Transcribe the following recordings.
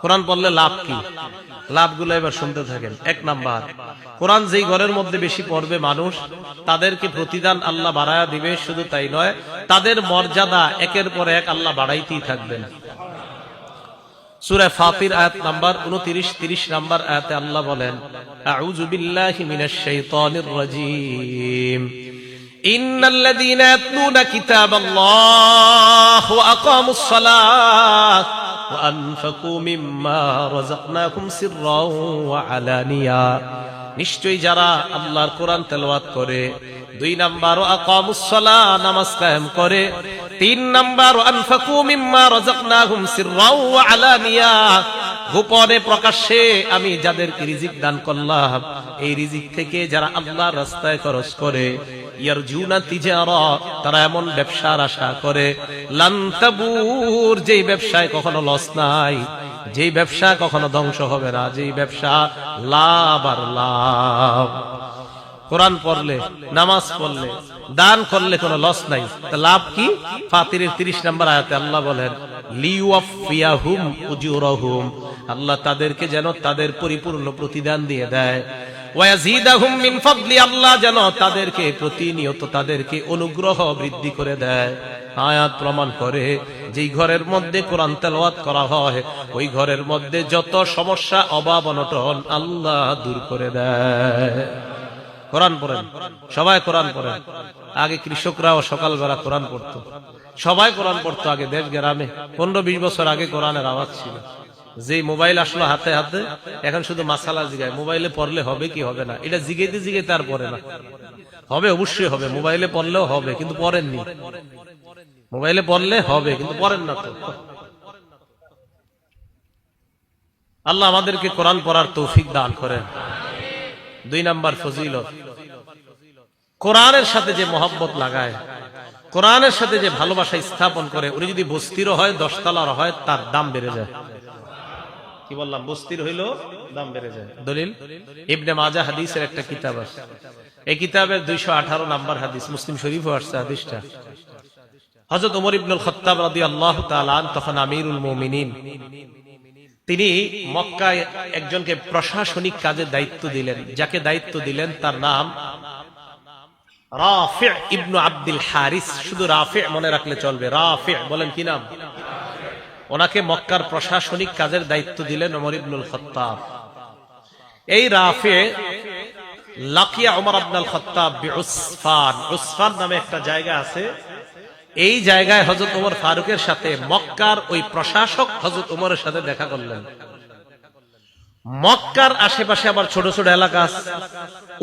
কোরআন পড়লে লাভ কি? লাভগুলো এবার শুনতে থাকেন। এক নাম্বার, কোরআন যেই ঘরের মধ্যে বেশি পড়বে মানুষ, তাদেরকে প্রতিদান আল্লাহ বাড়ায়া দিবে। শুধু তাই নয়, তাদের মর্যাদা একের পর এক আল্লাহ বাড়াইতেই থাকবেন। সূরা ফাতির আয়াত নাম্বার 29, 30 নাম্বার আয়াতে আল্লাহ বলেন, আউযু বিল্লাহি মিনাশ শাইতানির রাজীম, ইন্নাল্লাযীনা ইয়াতলুনা কিতাবাল্লাহি ওয়া আকামুস সালাত ওয়া আনফাকু মিম্মা রাযাকনাহুম সিররাও ওয়া আলানিয়া। নিশ্চয়ই যারা আল্লাহর কোরআন তেলাওয়াত করে, 2 নাম্বার ওয়া আকামুস সালাহ, নামাজ কায়েম করে, 3 নাম্বার ওয়া আনফাকু মিম্মা রাযাকনাহুম সিররাও ওয়া আলানিয়া, গোপনে প্রকাশ্যে আমি যাদেরকে রিজিক দান করলাম, এই রিজিক থেকে যারা আল্লাহর রাস্তায় খরচ করে, ইয়ারজুনা তিজারা, তারা এমন ব্যবসার আশা করে, লান তাবুর, যেই ব্যবসায় কখনো লস নাই, যেই ব্যবসা কখনো ধ্বংস হবে না, যেই ব্যবসা লাভ আর লাভ। কোরআন পড়লে, নামাজ পড়লে, দান করলে কোনো লস নাই। তা লাভ কি? ফাতিরের 30 নম্বর আয়াতে আল্লাহ বলেন, লিওয়াফিয়াহুম উজুরহুম, আল্লাহ তাদেরকে যেন তাদের পরিপূর্ণ প্রতিদান দিয়ে দেয়। ওয়ায়াজিদাহুম মিন ফাদলি, আল্লাহ যেন তাদেরকে প্রতিনিয়ত তাদেরকে অনুগ্রহ বৃদ্ধি করে দেয়। আয়াত প্রমাণ করে, যেই ঘরের মধ্যে কোরআন তেলাওয়াত করা হয়, ওই ঘরের মধ্যে যত সমস্যা, অভাব, অনটন আল্লাহ দূর করে দেয়। কোরআন পড়েন, সবাই কোরআন পড়েন। আগে কৃষকরাও সকালবেলা কোরআন পড়তো, সবাই কোরআন পড়তো আগে দেশ গ্রামে। 15-20 বছর আগে কোরআনের আওয়াজ ছিল। যে মোবাইল আসলো হাতে হাতে, এখন শুধু মাসালা জিগায়, মোবাইলে পড়লে হবে কি হবে না, এটা জিগাইতে জিগাইতে আর পড়ে না। হবে, অবশ্যই হবে, মোবাইলে পড়লেও হবে, কিন্তু পড়েননি। মোবাইলে পড়লে হবে, কিন্তু পড়েন না তো। আল্লাহ আমাদেরকে কোরআন পড়ার তৌফিক দান করেন। 2 নাম্বার ফজিলত, কোরআনের সাথে যে মহব্বত লাগায়, কোরআনের সাথে যে ভালোবাসা স্থাপন করে, উনি যদি বস্তিরও হয়, 10 তলার হয়, তার দাম বেড়ে যায়। কি বললাম? বস্তির হইলো দাম বেড়ে যায়। দলিল ইবনে মাজাহ হাদিসের একটা কিতাব আছে, এই কিতাবের 218 নাম্বার হাদিস, মুসলিম শরীফও আসছে হাদিসটা। হযরত ওমর ইবনুল খাত্তাব রাদিয়াল্লাহু তাআলা আনহু তখন আমিরুল মুমিনিন, তিনি মক্কায় একজনকে প্রশাসনিক কাজের দায়িত্ব দিলেন। যাকে দায়িত্ব দিলেন তার নাম রাফি' ইবনু আব্দুল হারিস। শুধু রাফি' মনে রাখলে চলবে। রাফি' বলেন কি নাম? ওনাকে মক্কার প্রশাসনিক কাজের দায়িত্ব দিলেন ওমর ইবনুল খাত্তাব। এই রাফি' লাকিয়া ওমর ইবনুল খাত্তাব বিউসফান, উসফান নামে একটা জায়গা আছে। এই জায়গায় হযরত ওমর ফারুকের সাথে মক্কার ওই প্রশাসক হযরত ওমরের সাথে দেখা করলেন। মক্কার আশেপাশে আবার ছোট ছোট এলাকা আছে,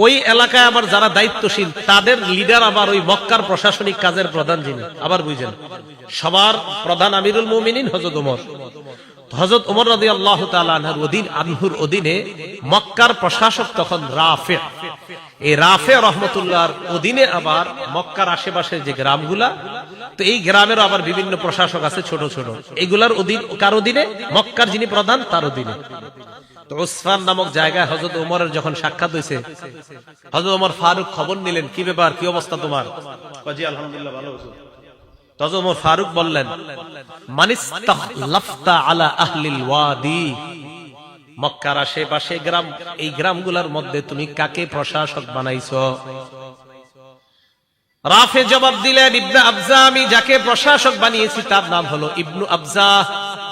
ওই এলাকায় আবার যারা দায়িত্বশীল, তাদের লিডার আবার ওই মক্কার প্রশাসনিক কাজের প্রধান যিনি, আবার বুঝেন, সবার প্রধান আমিরুল মুমিনিন হযরত ওমর। হযরত ওমর রাদিয়াল্লাহু তাআলা আনহুর অধীনে মক্কার প্রশাসক তখন রাফি'। এই রাফি' রাহমাতুল্লাহর অধীনে আবার মক্কার আশেপাশের যে গ্রামগুলা, তো এই গ্রামের আবার বিভিন্ন প্রশাসক আছে ছোট ছোট। এগুলার অধীন কার অধীনে? মক্কার যিনি প্রধান তার অধীনে। তো উসফান নামক জায়গায় হযরত ওমরের যখন সাক্ষাৎ হয়েছে, হযরত ওমর ফারুক খবর নিলেন, কি ব্যাপার, কি অবস্থা তোমার? জি আলহামদুলিল্লাহ, ভালো আছি। হযরত ওমর ফারুক বললেন, মানিস্তাখলাফতা আলা আহলিল ওয়াদি, মক্কার আশেপাশে গ্রাম, এই গ্রামগুলোর মধ্যে তুমি কাকে প্রশাসক বানাইছো? রাফি জবাব দিলেন, ইবনে আবজা, আমি যাকে প্রশাসক বানিয়েছি তার নাম হলো ইবনু আবজা।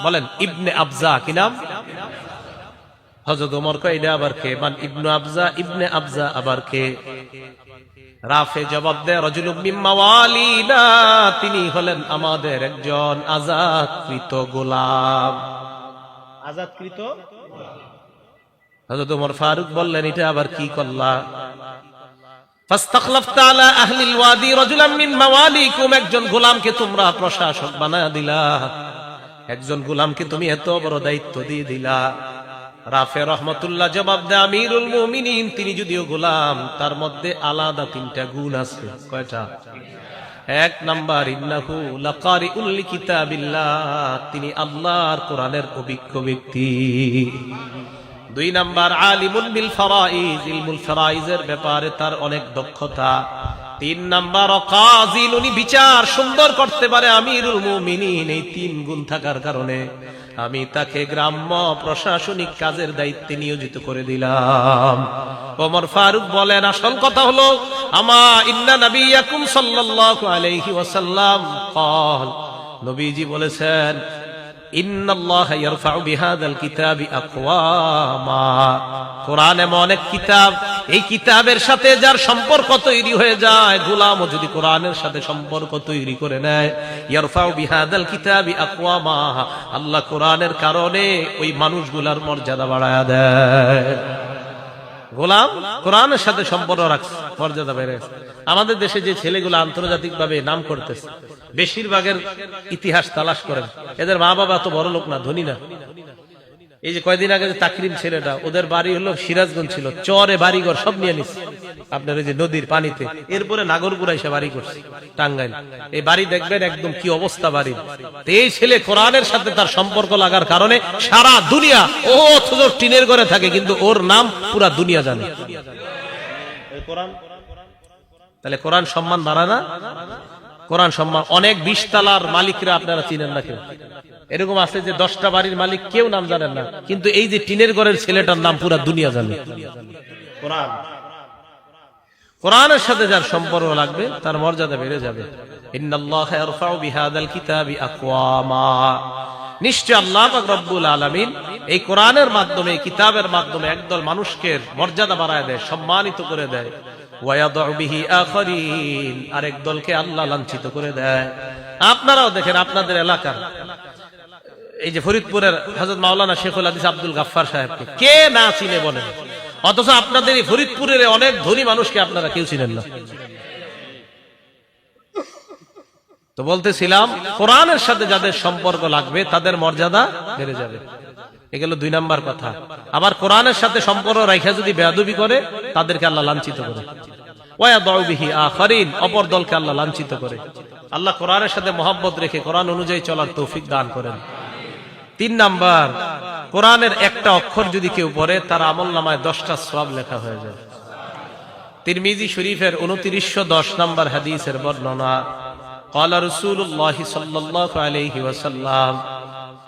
বলেন ইবনে আবজা, কি নাম? হযরত ওমর কয়, এটা আবার কে? মান ইবনু আবজা, ইবনে আবজা আবার কে? রাফি জবাব দেয়, রাজুলুম মিন মাওয়ালিনা, তিনি হলেন আমাদের একজন আযাদকৃত গোলাম। আযাদকৃত? হযরত ওমর ফারুক বললেন, এটা আবার কি করলা? ফাস্তাখলাফতা আলা আহলিল ওয়াদি রাজুলাম মিন মাওয়ালিকুম, একজন গোলামকে তোমরা প্রশাসক বানায়া দিলা, একজন গোলামকে তুমি এত বড় দায়িত্ব দিয়ে দিলা। রাফি রাহমাতুল্লাহ জবাব দেয়, আমিরুল মুমিনিন তিনি যদিও গোলাম, তার মধ্যে আলাদা 3টা গুণ আছে। কয়টা? 1 নাম্বার, ইন্নাহু লাকারিউল লিকিতাবিল্লাহ, তিনি আল্লাহর কোরআনের অভিজ্ঞ ব্যক্তি। 2 নাম্বার, আলিমুন বিল ফারাইজ, ইলমুল ফারাইজের ব্যাপারে তার অনেক দক্ষতা। 3 নাম্বার, কাযিন, উনি বিচার সুন্দর করতে পারে। আমিরুল মুমিনিন, এই 3 গুণ থাকার কারণে আমি তাকে গ্রাম্য প্রশাসনিক কাজের দায়িত্বে নিয়োজিত করে দিলাম। ওমর ফারুক বলেন, আসল কথা হলো আমা ইন্না নবিয়াকুম সাল্লাল্লাহু আলাইহি ওয়াসাল্লাম قال, নবীজি বলেছেন, ইন্নাল্লাহা ইয়ারফাউ বিহাদাল কিতাবি আকওয়ামা, কোরআন এমন অনেক কিতাব, এই কিতাবের সাথে যার সম্পর্ক তৈরি হয়ে যায়, গোলামও যদি কোরআনের সাথে সম্পর্ক তৈরি করে নেয়, ইয়ারফাউ বিহাদাল কিতাবি আকওয়ামা, আল্লাহ কোরআনের কারণে ওই মানুষগুলার মর্যাদা বাড়ায়া দেয়। গোলাম কোরআনের সাথে সম্পর্ক রাখছে, মর্যাদা বেড়ে। আমাদের দেশে যে ছেলেগুলো আন্তর্জাতিক ভাবে নাম করতেছে, বেশিরভাগের ইতিহাস তালাশ করেন, এদের মা বাবা তো বড় লোক না, ধনী না। এই যে কয়দিন আগে যে তাকরিম ছেলেটা, ওদের বাড়ি হলো সিরাজগঞ্জ, ছিল চরে বাড়িঘর সব নিয়ে নিচ্ছে আপনার এই যে নদীর পানিতে, এরপরে নাগরপুরা এসে বাড়ি করছে টাঙ্গাইল। এই বাড়ি দেখবেন একদম কি অবস্থা বাড়ির। এই ছেলে কোরআনের সাথে তার সম্পর্ক লাগার কারণে সারা দুনিয়া, ও অথচ টিনের ঘরে থাকে কিন্তু ওর নাম পুরা দুনিয়া জানে। তাহলে কোরআন সম্মান বাড়ায় না? কোরআন সম্মান অনেক 20 তালার মালিকরা আপনারা চিনেন না কেউ, এরকম আছে যে 10টা বাড়ির মালিক কেউ নাম জানেন না, কিন্তু এই যে টিনের ঘরের ছেলেটার নাম পুরা দুনিয়া জানে। কোরআন, কোরআনের সাথে যার সম্পর্ক লাগবে তার মর্যাদা বেড়ে যাবে। ইন্নাল্লাহা ইয়ারফাউ বিহাদাল কিতাবি আকওয়ামা, নিশ্চয় আল্লাহ পাক রব্বুল আলামিন এই কোরআনের মাধ্যমে, এই কিতাবের মাধ্যমে একদল মানুষকে মর্যাদা বাড়ায় দেয়, সম্মানিত করে দেয়। ওয়ায়াদউ বিহি আখারিন, আরেক দলকে আল্লাহ লাঞ্ছিত করে দেয়। আপনারাও দেখেন আপনাদের এলাকার এই যে ফরিদপুরের হযরত মাওলানা শেখুল হাদিস আব্দুল গাফফার সাহেবকে কে না চিনে বলেন, অথচ আপনাদের এই ফরিদপুরের অনেক ধনী মানুষকে আপনারা কেউ চিনেন না। তো বলতেছিলাম, কোরআনের সাথে যাদের সম্পর্ক লাগবে তাদের মর্যাদা বেড়ে যাবে, এগুলো 2 নাম্বার কথা। আবার কোরআনের সাথে সম্পর্ক রাখা যদি বেয়াদবি করে, তাদেরকে আল্লাহ লাঞ্ছিত করে। ওয়ায়াদউ বিহি আখারিন, অপর দলকে আল্লাহ লাঞ্ছিত করে। আল্লাহ কোরআনের সাথে মহব্বত রেখে কোরআন অনুযায়ী চলার তৌফিক দান করেন। 3 নাম্বার, কোরআনের একটা অক্ষর যদি কেউ পড়ে, তার আমলনামায় 10টা সওয়াব লেখা হয়ে যায়। তিরমিজি শরীফের 2910 নাম্বার হাদিসের বর্ণনা, ক্বালা রাসূলুল্লাহ সাল্লাল্লাহু আলাইহি ওয়াসাল্লাম,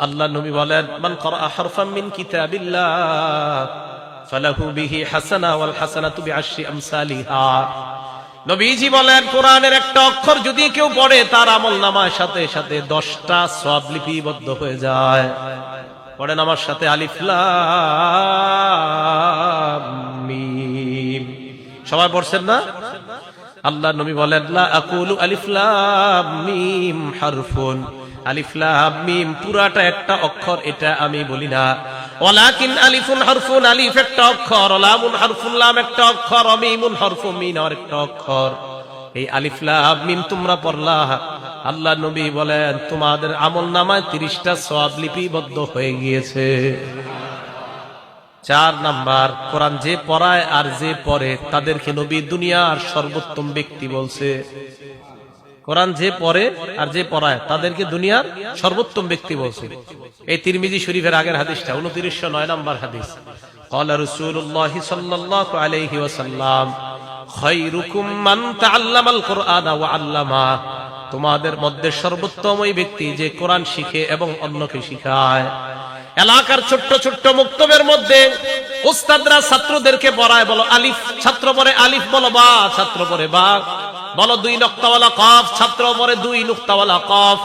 আল্লাহ নবী বলেন, মান ক্বারা হারফাম মিন কিতাবিল্লাহ ফালাহু বিহি হাসানা ওয়াল হাসানাতু বিআশরি আমসালিহা। নবীজি বলেন, কোরআনের একটা অক্ষর যদি কেউ পড়ে, তার আমলনামার সাথে সাথে 10টা সওয়াব লিপিবদ্ধ হয়ে যায়। পড়েন আমার সাথে, আলিফ লাম মিম। সবাই পড়ছেন না? আল্লাহ নবী বলেন, লা আকুলু আলিফ লাম মিম হারফুন, আলিফ লাম মিম পুরাটা একটা অক্ষর, এটা আমি বলি না। ওয়ালাকিন আলিফুন হারফুন, আলিফ একটা অক্ষর, লামুন হারফুন, লাম একটা অক্ষর, মিমুন হারফুন, মিম আর একটা অক্ষর। এই আলিফ লাম মিম তোমরা পড়লা, আল্লাহ নবী বলেন তোমাদের আমলনামায় 30টা সওয়াব লিপিবদ্ধ হয়ে গিয়েছে। 4 নাম্বার, কোরআন যে পড়ায় আর যে পড়ে তাদেরকে নবী দুনিয়ার সর্বোত্তম ব্যক্তি বলছে। কোরআন যে পড়ে আর যে পড়ায় তাদেরকে দুনিয়ার সর্বোত্তম ব্যক্তি বলছে। এই তিরমিজি শরীফের আগের হাদিসটা 2909 নাম্বার হাদিস। ক্বালা রাসূলুল্লাহ সাল্লাল্লাহু আলাইহি ওয়াসাল্লাম, খায়রুকুম মান তাআল্লামাল কুরআনা ওয়া আল্লামা, তোমাদের মধ্যে সর্বোত্তম ওই ব্যক্তি যে কোরআন শিখে এবং অন্যকে শিখায়। এলাকার ছোট্ট ছোট্ট মুক্তবের মধ্যে উস্তাদরা ছাত্রদেরকে পড়ায়, বলো আলিফ, ছাত্র পড়ে আলিফ, বলো বা, ছাত্র পড়ে বা, বলো 2 নুক্তাওয়ালা কফ, ছাত্র পড়ে 2 নুক্তাওয়ালা কফ।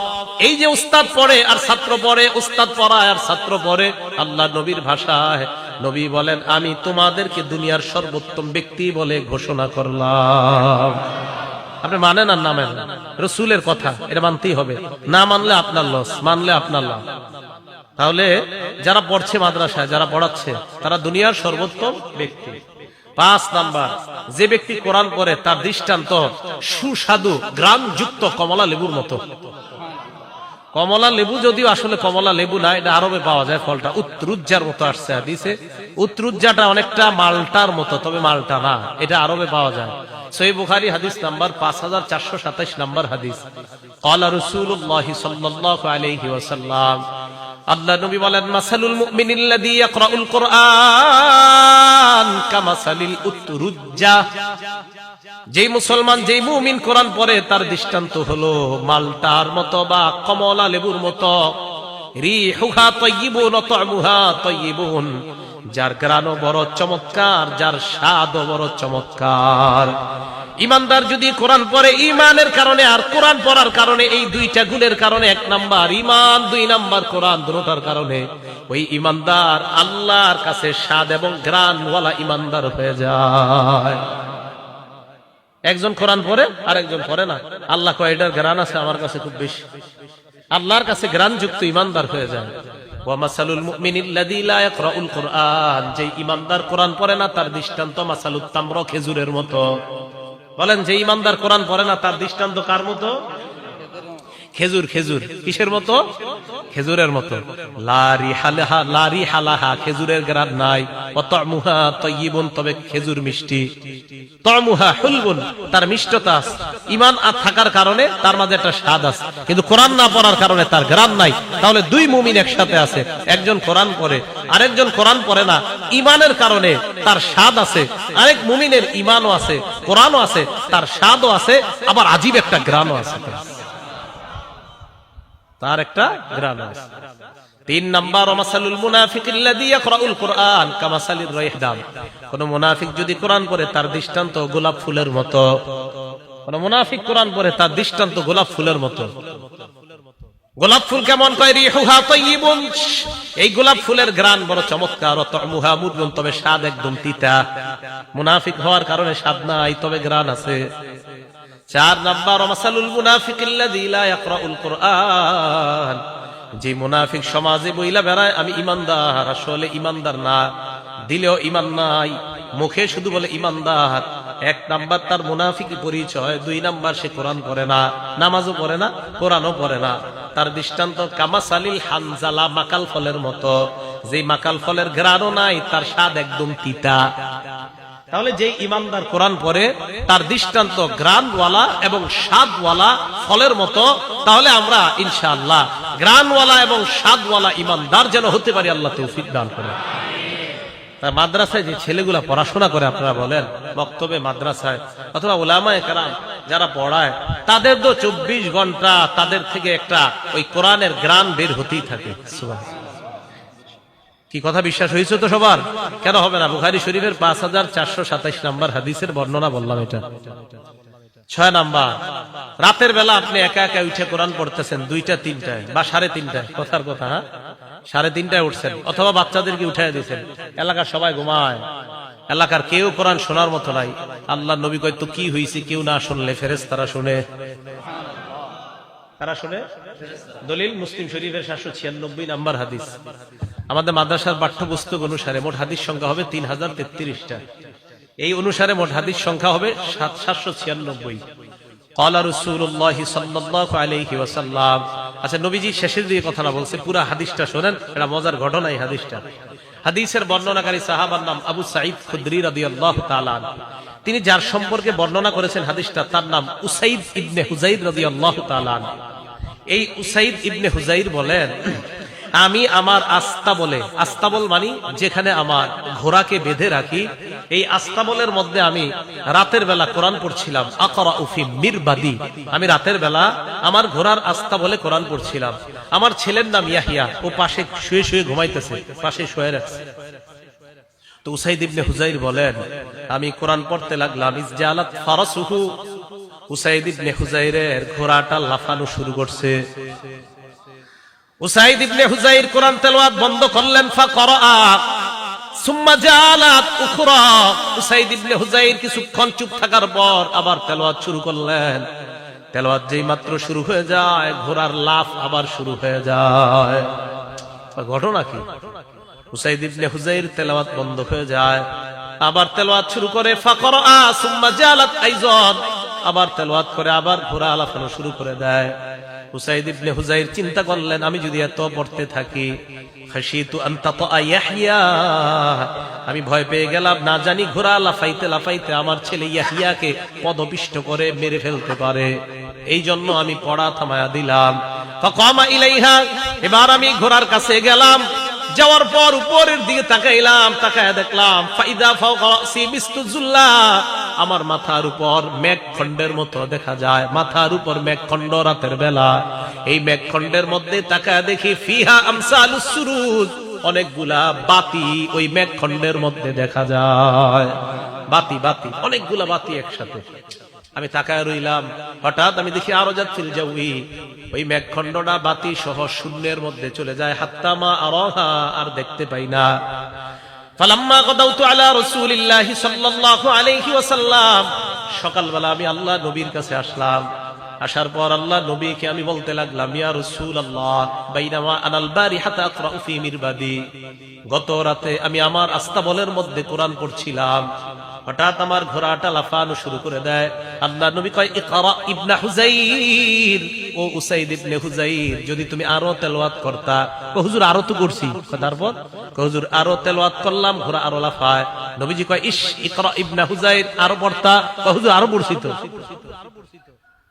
এই যে উস্তাদ পড়ে আর ছাত্র পড়ে, উস্তাদ পড়ায় আর ছাত্র পড়ে, আল্লাহ নবীর ভাষায় নবী বলেন, আমি তোমাদেরকে দুনিয়ার সর্বোত্তম ব্যক্তি বলে ঘোষণা করলাম। আপনি মানেন আর না মানেন, রাসূলের কথা এটা মানতেই হবে, না মানলে আপনার লস, মানলে আপনার লাভ। তাহলে যারা পড়ছে মাদ্রাসায়, যারা পড়াচ্ছে, তারা দুনিয়ার সর্বোত্তম ব্যক্তি। 5 নাম্বার, যে ব্যক্তি কোরআন পড়ে তার দৃষ্টান্ত সুস্বাদু গ্রামযুক্ত কমলা লেবুর মতো। কমলা লেবু যদিও আসলে কমলা লেবু না, এটা আরবে পাওয়া যায় ফলটা, উত্রুজ্জার মতো আসছে হাদিসে। উত্রুজ্জাটা অনেকটা মালটার মতো, তবে মালটা না, এটা আরবে পাওয়া যায়। সহিহ বুখারী হাদিস নাম্বার 5427 নাম্বার হাদিস। ক্বালা রাসূলুল্লাহ সাল্লাল্লাহু আলাইহি ওয়াসাল্লাম, আল্লাহ নবী বলেন, মাসালুল মুমিনিল্লাযী ইয়াকরাউল কুরআন কামাসালিল উতরুজ্জা, যেই মুসলমান, যেই মুমিন কোরআন পড়ে তার দৃষ্টান্ত হলো মালটার মতো বা কমলা লেবুর মতো। রিহুহা তাইয়িবুন ওয়া তা'মুহা তাইয়িবুন, যার ঘ্রাণও বড় চমৎকার, যার স্বাদও বড় চমৎকার। ইমানদার যদি কোরআন পড়ে ঈমানের কারণে আর কোরআন পড়ার কারণে, এই দুইটা গুণের কারণে, 1 নাম্বার ঈমান, 2 নাম্বার কোরআন, দুটোর কারণে ওই ইমানদার আল্লাহর কাছে স্বাদ এবং ঘ্রাণওয়ালা ইমানদার হয়ে যায়। একজন কোরআন পড়ে আর একজন পড়ে না, আল্লাহ কয় এটার ঘ্রাণ আছে আমার কাছে খুব বেশি, আল্লাহর কাছে ঘ্রাণযুক্ত ইমানদার হয়ে যায়। ওয়া মাসালুল মুমিনিল্লাযী লা ইয়াকরাউল কুরআন, যে ইমানদার কোরআন পড়ে না তার দৃষ্টান্ত মাসালুত তামর, খেজুরের মতো। বলেন, যে ইমানদার কোরআন পড়ে না তার দৃষ্টান্ত কার মতো? খেজুর। খেজুর কিসের মতো? খেজুরের মতো। লা রিহা লাহা, খেজুরের ঘ্রাণ নাই। ওয়া তা'মুহা তাইয়িবুন, তবে খেজুর মিষ্টি। তা'মুহা হুলবুন, তার মিষ্টতা আছে। ঈমান থাকার কারণে তার মাঝে একটা স্বাদ আছে, কিন্তু কোরআন না পড়ার কারণে তার ঘ্রাণ নাই। তাহলে দুই মুমিন একসাথে আছে, একজন কোরআন পড়ে আরেকজন কোরআন পড়ে না। ঈমানের কারণে তার স্বাদ আছে, আরেক মুমিনের ঈমানও আছে, কোরআনও আছে, তার স্বাদও আছে, আবার আজীব একটা ঘ্রাণও আছে, তার একটা ঘ্রাণ আছে। 3 নাম্বার মাসালুল মুনাফিকিল্লাযী ইয়াকরাউল কুরআন কামাসালির রাইহদান, কোন মুনাফিক যদি কোরআন পড়ে তার দৃষ্টান্ত গোলাপ ফুলের মতো। কোন মুনাফিক কোরআন পড়ে তার দৃষ্টান্ত গোলাপ ফুলের মতো। গোলাপ ফুল কেমন? কয় রিহুহা তাইয়িবুন, এই গোলাপ ফুলের ঘ্রাণ বড় চমৎকার। ওয়া তা'মুহা মুররুন, তবে স্বাদ একদম তিতা। মুনাফিক হওয়ার কারণে স্বাদ নাই, তবে ঘ্রাণ আছে। 4 নাম্বার মাসালুল মুনাফিকিল্লাযী লা ইয়াকরাউল কুরআন, যে মুনাফিক সমাজে বইলা বেড়ায় আমি ইমানদার, আসলে ইমানদার না, দিলেও ইমান নাই, মুখে শুধু বলে ইমানদার। 1 নাম্বার তার মুনাফিকি পরিচয়। 2 নাম্বার সে কোরআন পড়ে না, নামাজও পড়ে না, কোরআনও পড়ে না। তার দৃষ্টান্ত কামাসালিল হানজালা, মাকাল ফলের মতো। যে মাকাল ফলের ঘ্রাণও নাই, তার স্বাদ একদম তিতা। তাহলে যে ইমানদার কোরআন পড়ে তার দৃষ্টান্ত ঘ্রাণওয়ালা এবং স্বাদওয়ালা ফলের মতো। তাহলে আমরা ইনশাআল্লাহ ঘ্রাণওয়ালা এবং স্বাদওয়ালা ইমানদার যেন হতে পারি, আল্লাহ তৌফিক দান করেন। মাদ্রাসায় যে ছেলেগুলা পড়াশোনা করে, আপনারা বলেন বক্তব্যে মাদ্রাসায় অথবা উলামায়ে কেরাম যারা পড়ায়, তাদের তো 24 ঘন্টা তাদের থেকে একটা ওই কোরআনের ঘ্রাণ বের হতেই থাকে। সুবহানাল্লাহ। কি কথা বিশ্বাস হয়েছে তো সবার? কেন হবে না? বুখারী শরীফের 5427 নাম্বার হাদিসের বর্ণনা বললাম এটা। 6 নাম্বার, রাতের বেলা আপনি একা একা উঠে কোরআন পড়তেছেন 2টা 3টায় বা 3:30টায়, কথার কথা, হ্যাঁ 3:30টায় উঠছেন, অথবা বাচ্চাদেরকে উঠায় দিয়েছেন, এলাকার সবাই ঘুমায়, এলাকার কেউ কোরআন শোনার মতো নাই। আল্লাহ নবী কয় তো কি হয়েছে, কেউ না শুনলে ফেরেশতারা শুনে। তারা শুনে। দলিল মুসলিম শরীফের 796 নাম্বার হাদিস। আমাদের মাদ্রাসার পাঠ্যপুস্তক অনুসারে মোট হাদিস সংখ্যা হবে 3033টা। এই অনুসারে মোট হাদিস সংখ্যা হবে 796। ক্বালা রাসূলুল্লাহ সাল্লাল্লাহু আলাইহি ওয়াসাল্লাম। আচ্ছা, নবীজি শেষের দিকে কথাটা বলছে, পুরা হাদিসটা শোনেন, এটা মজার ঘটনা। এই হাদিসটা, হাদিসের বর্ণনাকারী সাহাবার নাম আবু সাঈদ খুদরি রাদিয়াল্লাহু তাআলা। তিনি যার সম্পর্কে বর্ণনা করেছেন হাদিসটা, তার নাম উসাইদ ইবনে হুযাইর রাদিয়াল্লাহু তাআলা। এই উসাইদ ইবনে হুযাইর বলেন, আমি আমার আস্তাবলে, আস্তাবল মানে যেখানে আমার ঘোড়াকে বেঁধে রাখি, এই আস্তাবলের মধ্যে আমি রাতের বেলা কোরআন পড়ছিলাম। আকরাউ ফি মিরবাদি, আমি রাতের বেলা আমার ঘোড়ার আস্তাবলে কোরআন পড়ছিলাম। আমার ছেলের নাম ইয়াহিয়া, ও পাশে শুয়ে শুয়ে ঘুমাইতেছে, পাশে শুয়ে রাখছে। তো উসাইদ ইবনে হুযাইর বলেন, আমি কোরআন পড়তে লাগলাম। ইসজালাত ফারাসুহু, উসাইদ ইবনে হুযাইরের ঘোড়াটা লাফানো শুরু করছে। উসাইদ ইবনে হুযাইর কোরআন তেলাওয়াত বন্ধ করলেন। ফাকরাআ সুম্মা জালাত উখরা, উসাইদ ইবনে হুযাইর কিছুক্ষণ চুপ থাকার পর আবার তেলাওয়াত শুরু করলেন। তেলাওয়াত যেই মাত্র শুরু হয়ে যায়, ঘোড়ার লাফ আবার শুরু হয়ে যায়। ঘটনা কি? উসাইদ ইবনে হুযাইর তেলাওয়াত বন্ধ হয়ে যায়, আবার তেলাওয়াত শুরু করে। ফাকরাআ সুম্মা জালাত আইযান, আবার তেলাওয়াত করে আবার ঘোড়া লাফানো শুরু করে দেয়। উসাইদ ইবনে হুযাইর চিন্তা করলেন, আমি যদি এত পড়তে থাকি, খাশিতু আন তাতা ইয়াহইয়া, আমি ভয় পেয়ে গেলাম, না জানি ঘোড়া লাফাইতে লাফাইতে আমার ছেলে ইয়াহইয়াকে পদপিষ্ট করে মেরে ফেলতে পারে, এই জন্য আমি পড়া থামায়া দিলাম। ফাকামা ইলাইহা, এবার আমি ঘোড়ার কাছে গেলাম, যাওয়ার পর উপরের দিকে তাকাইলাম, তাকায় দেখলাম ফাইদা ফাওকা রাসি বিস্তুজুল্লাহ, আমার মাথার উপর মেঘখণ্ডের মতো দেখা যায়, মাথার উপর মেঘখণ্ড রাতের বেলা। এই মেঘখণ্ডের মধ্যে তাকায় দেখি ফিহা আমসালুস সুরুজ, অনেকগুলা বাতি ওই মেঘখণ্ডের মধ্যে দেখা যায়। বাতি বাতি অনেকগুলা বাতি একসাথে। আমি তাকায় রইলাম, হঠাৎ আমি দেখি আরো যাচ্ছিল যাউই, ওই মেঘখণ্ডটা বাতি সহ শূন্যের মধ্যে চলে যায়। হাত্তা মা আরাহা, আর দেখতে পাই না। ফালাম্মা গাদাউতু আলা রাসূলিল্লাহি সাল্লাল্লাহু আলাইহি ওয়াসাল্লাম, সকালবেলা আমি আল্লাহ নবীর কাছে আসলাম। আসার পর আল্লাহ নবীকে আমি বলতে লাগলাম, ইয়া রাসূলুল্লাহ বাইনামা আনাল বারিহাতা আকরাউ ফি মিরবাদি, গত রাতে আমি আমার আস্তাবলের মধ্যে কোরআন পড়ছিলাম, হঠাৎ আমার ঘোড়াটা লাফানো শুরু করে দেয়। আল্লাহ নবী কয়, ইকরা ইবনে হুযাইর, ও উসাইদ ইবনে হুযাইর, যদি তুমি আরো তেলাওয়াত করতা। হুজুর আরো তো করছি। তারপর হুজুর আরো তেলাওয়াত করলাম, ঘোড়া আরো লাফায়। নবীজি কয়, ইশ ইকরা ইবনে হুযাইর, আরো পড়তা। হুজুর আরো পড়ছি তো।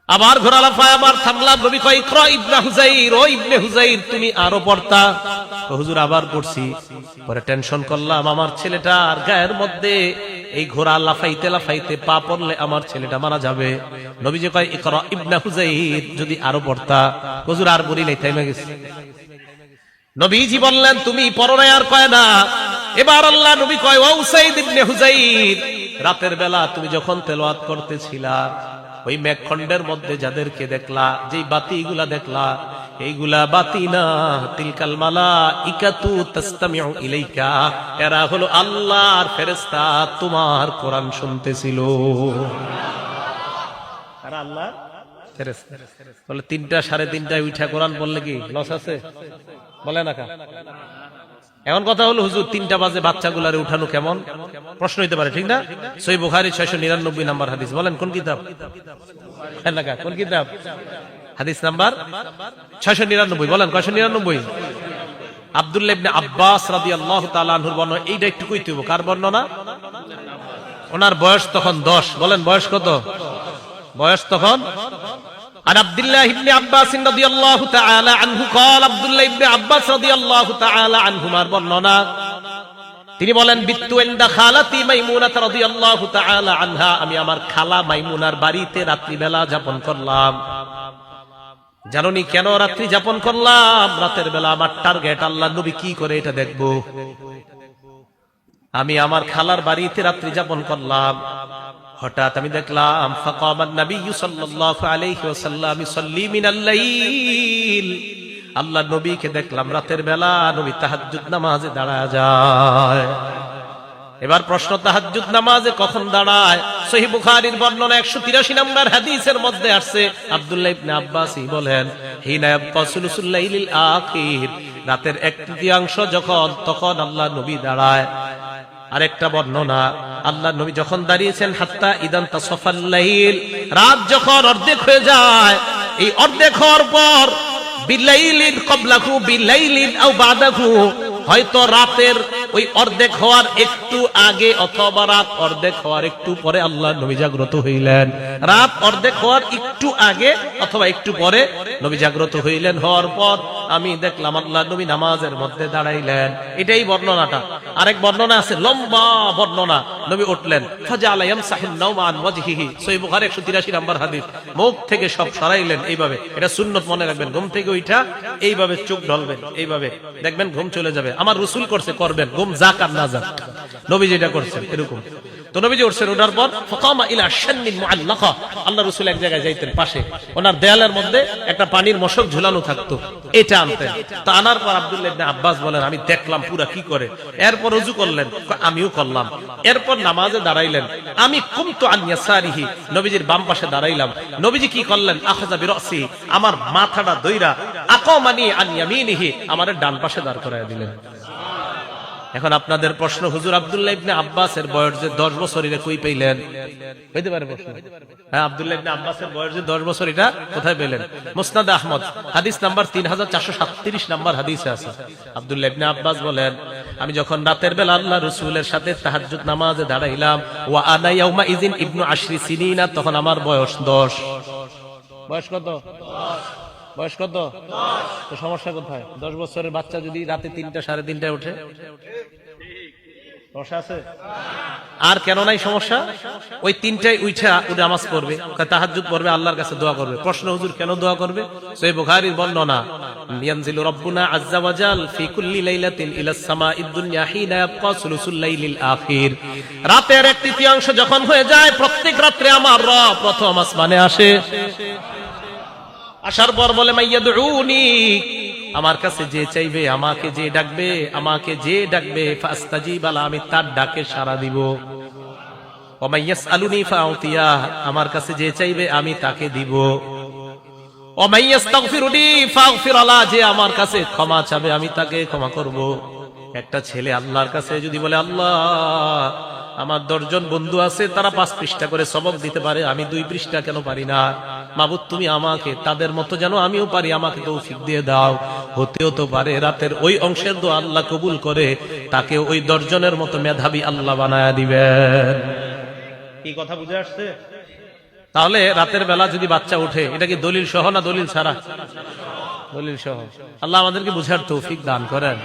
আবার ঘোড়া লাফায়, আবার থামলাম। নবী কয়, ইকরা ইবনে হুযাইর, ও ইবনে হুযাইর, তুমি আরো পড়তা। হুজুর আবার পড়ছি। পরে টেনশন করলাম, আমার ছেলেটার গায়ের মধ্যে এই ঘোড়া লাফাইতে লাফাইতে পা পড়লে আমার ছেলেটা মারা যাবে। নবীজি কয়, ইকরা ইবনে হুযাইর, যদি আরো পড়তা। হুজুর আর বলি নাই, থাইমা গেছে। নবীজি বললেন, তুমি পড়ো না, আর কয় না। এবার আল্লাহ নবী কয়, ও উসাইদ ইবনে হুযাইর, রাতের বেলা তুমি যখন তেলাওয়াত করতেছিলা, ওই মেঘখণ্ডের মধ্যে যাদেরকে দেখলা, যেই বাতিগুলা দেখলা, এইগুলা বাতি না, তিলকাল মালাইকাতু তাসতামিউ ইলাইকা, এরা হলো আল্লাহর ফেরেশতা, তোমার কোরআন শুনতেছিল। এরা আল্লাহর ফেরেশতা। বলে 3টা 3:30টায় উঠা কোরআন পড়লে কি লস আছে? বলে না কা। এমন কথা হলো, হুজুর 3টা বাজে বাচ্চাগুলারে উঠানো কেমন? প্রশ্ন হইতে পারে, ঠিক না? সহিহ বুখারী 699 নম্বর হাদিস। বলেন কোন কিতাব? কোন কিতাব? হাদিস নাম্বার 699। বলেন 699। আব্দুল্লাহ ইবনে আব্বাস রাদিয়াল্লাহু তাআলা আনহুর বর্ণনা। এইটা একটু কইতে হইব, কার বর্ণনা? ওনার বয়স তখন 10। বলেন বয়স কত? বয়স তখন। আর আব্দুল্লাহ ইবনে আব্বাস রাদিয়াল্লাহু তাআলা আনহু قال, আব্দুল্লাহ ইবনে আব্বাস রাদিয়াল্লাহু তাআলা আনহুমার বর্ণনা, তিনি বলেন, বিত্তু ইনদা খালাতি মাইমুনা রাদিয়াল্লাহু তাআলা আনহা, আমি আমার খালা মাইমুনার বাড়িতে রাত্রি বেলা যাপন করলাম। জানোনি কেন রাত্রি যাপন করলাম? রাতের বেলা আমার টার্গেট আল্লাহ নবী কি করে এটা দেখব। আমি আমার খালার বাড়িতে রাত্রি যাপন করলাম। হঠাৎ আমি দেখলাম, ফাকামান নবিয়্যু সাল্লাল্লাহু আলাইহি ওয়াসাল্লাম ইসাল্লি মিনাল লাইল, আল্লাহ নবীকে দেখলাম রাতের বেলা নবী তাহাজ্জুদ নামাজে দাঁড়ায় যায়। এবার প্রশ্ন, তাহাজ্জুদ নামাজে কখন দাঁড়ায়? সহিহ বুখারীর বর্ণনা 183 নম্বর হাদিসের মধ্যে আসছে। আব্দুল্লাহ ইবনে আব্বাসই বলেন, হিনা ইয়াবকা সুলুসুল লাইলিল আখির, রাতের 1/3 যখন, তখন আল্লাহ নবী দাঁড়ায়। আরেকটা বর্ণনা, আল্লাহ নবী যখন দাঁড়িয়েছেন, হাত্তা ইদান তাসাফাল লাইল, রাত যখন অর্ধেক হয়ে যায়, এই অর্ধেক হওয়ার পর বিলাইলিন ক্বাবলাহু বিলাইলিন আও বাদাহু, হয়তো রাতের ওই অর্ধেক হওয়ার একটু আগে অথবা রাত অর্ধেক হওয়ার একটু পরে আল্লাহ নবী জাগ্রত হইলেন। রাত অর্ধেক হওয়ার একটু আগে অথবা একটু পরে নবী জাগ্রত হইলেন। হওয়ার পর আমি দেখলাম আল্লাহ নবী নামাজের মধ্যে দাঁড়াইলেন। এটাই বর্ণনাটা। আরেক বর্ণনা আছে, লম্বা বর্ণনা, নবী উঠলেন, ফাজালা ইয়ামসাহুন নাওমা আন ওয়াজহিহি, সহিহ বুখারী 183 নম্বর হাদিস। মুখ থেকে সব সরাইলেন এইভাবে। এটা সুন্নত, মনে রাখবেন। ঘুম থেকে উঠা এইভাবে চোখ ঢলবেন, এইভাবে দেখবেন ঘুম চলে যাবে। আমার রাসূল করছে, করবেন, ঘুম যাক আর না যাক, নবী যেটা করছেন এরকম। তো নবীজি উঠছেন, ওঠার পর ফাকামা ইলা শান্নিন মুআল্লাকা, আল্লাহ রাসূল এক জায়গায় যাইতেন, পাশে ওনার দেয়ালের মধ্যে একটা পানির মশক ঝুলানো থাকতো, এটা আনতেন। তা আনার পর আব্দুল্লাহ ইবনে আব্বাস বলেন, আমি দেখলাম পুরা কি করে। এরপর ওযু করলেন, আমিও করলাম। এরপর নামাজে দাঁড়াইলেন, আমি কুমতু আন ইয়াসারিহি, নবীজির বাম পাশে দাঁড়াইলাম। নবীজি কি করলেন? আখাযা বিরাসি, আমার মাথাটা ধইরা আকামানি আন ইয়ামিনিহি, আমারে ডান পাশে দাঁড় করায় দিলেন। এখন আপনাদের প্রশ্ন, হুজুর আব্দুল্লাহ ইবনে আব্বাসের বয়স যে 10 বছর, এটা কই পেলেন? হইতে পারে প্রশ্ন। হ্যাঁ, আব্দুল্লাহ ইবনে আব্বাসের বয়স যে 10 বছর, এটা কোথায় পেলেন? মুসনাদ আহমদ হাদিস নাম্বার 3437 নম্বর হাদিসে আছে। আব্দুল্লাহ ইবনে আব্বাস বলেন, আমি যখন রাতের বেলা আল্লাহ রাসূলের সাথে তাহাজ্জুদ নামাজে দাঁড়াইলাম, ওয়া আনা ইয়াউমা ইযিন ইবনু 10 সিনিনা, তখন আমার বয়স 10। বয়স কত? বয়স কত? তো সমস্যা কোথায়? 10 বছরের বাচ্চা যদি রাতে 3টা 3:30টায় ওঠে, সমস্যা আছে? আর কেন নাই সমস্যা? ওই 3টায় উঠা নামাজ পড়বে, তাহাজ্জুদ পড়বে, আল্লাহর কাছে দোয়া করবে। প্রশ্ন, হুজুর কেন দোয়া করবে? সহিহ বুখারীর বর্ণনা, ইয়ানজিলু রাব্বুনা আযজা ওয়া জাল ফি কুল্লি লাইলাতিন ইলাস সামাঈদ দুনিয়া হিনা ইয়াবকা সুলুসুল লাইলিল আখির। রাতের 1/3 যখন হয়ে যায়, প্রত্যেক রাত্রে আমার রব প্রথম আসমানে আসে। আসার পর বলে, মাইয়াদউনি, আমার কাছে যে চাইবে, আমাকে যে ডাকবে, আমাকে যে ডাকবে, ফাস্তাজিব লা, আমি তার ডাকে সাড়া দিব। ওয়া মাইয়াসআলুনি ফাউতিয়া, আমার কাছে যে চাইবে আমি তাকে দিব। ওয়া মাইয়াস্তাগফিরুনি ফাগফির লা, যে আমার কাছে ক্ষমা চাবে আমি তাকে ক্ষমা করব। একটা ছেলে আল্লাহর কাছে যদি বলে, আল্লাহ আমার 10 জন বন্ধু আছে, তারা 5 পৃষ্ঠা করে সবক দিতে পারে, আমি 2 পৃষ্ঠা কেন পারি না? মাবুদ তুমি আমাকে তাদের মতো যেন আমিও পারি, আমাকে তৌফিক দিয়ে দাও। হতেও তো পারে রাতের ওই অংশের দোয়া আল্লাহ কবুল করে তাকে ওই 10 জনের মতো মেধাবী আল্লাহ বানায়া দিবেন। কি কথা বুঝে আসছে? তাহলে রাতের বেলা যদি বাচ্চা ওঠে, এটা কি দলিল সহ না দলিল ছাড়া? দলিল সহ। আল্লাহ আমাদেরকে বুঝার তৌফিক দান করেন।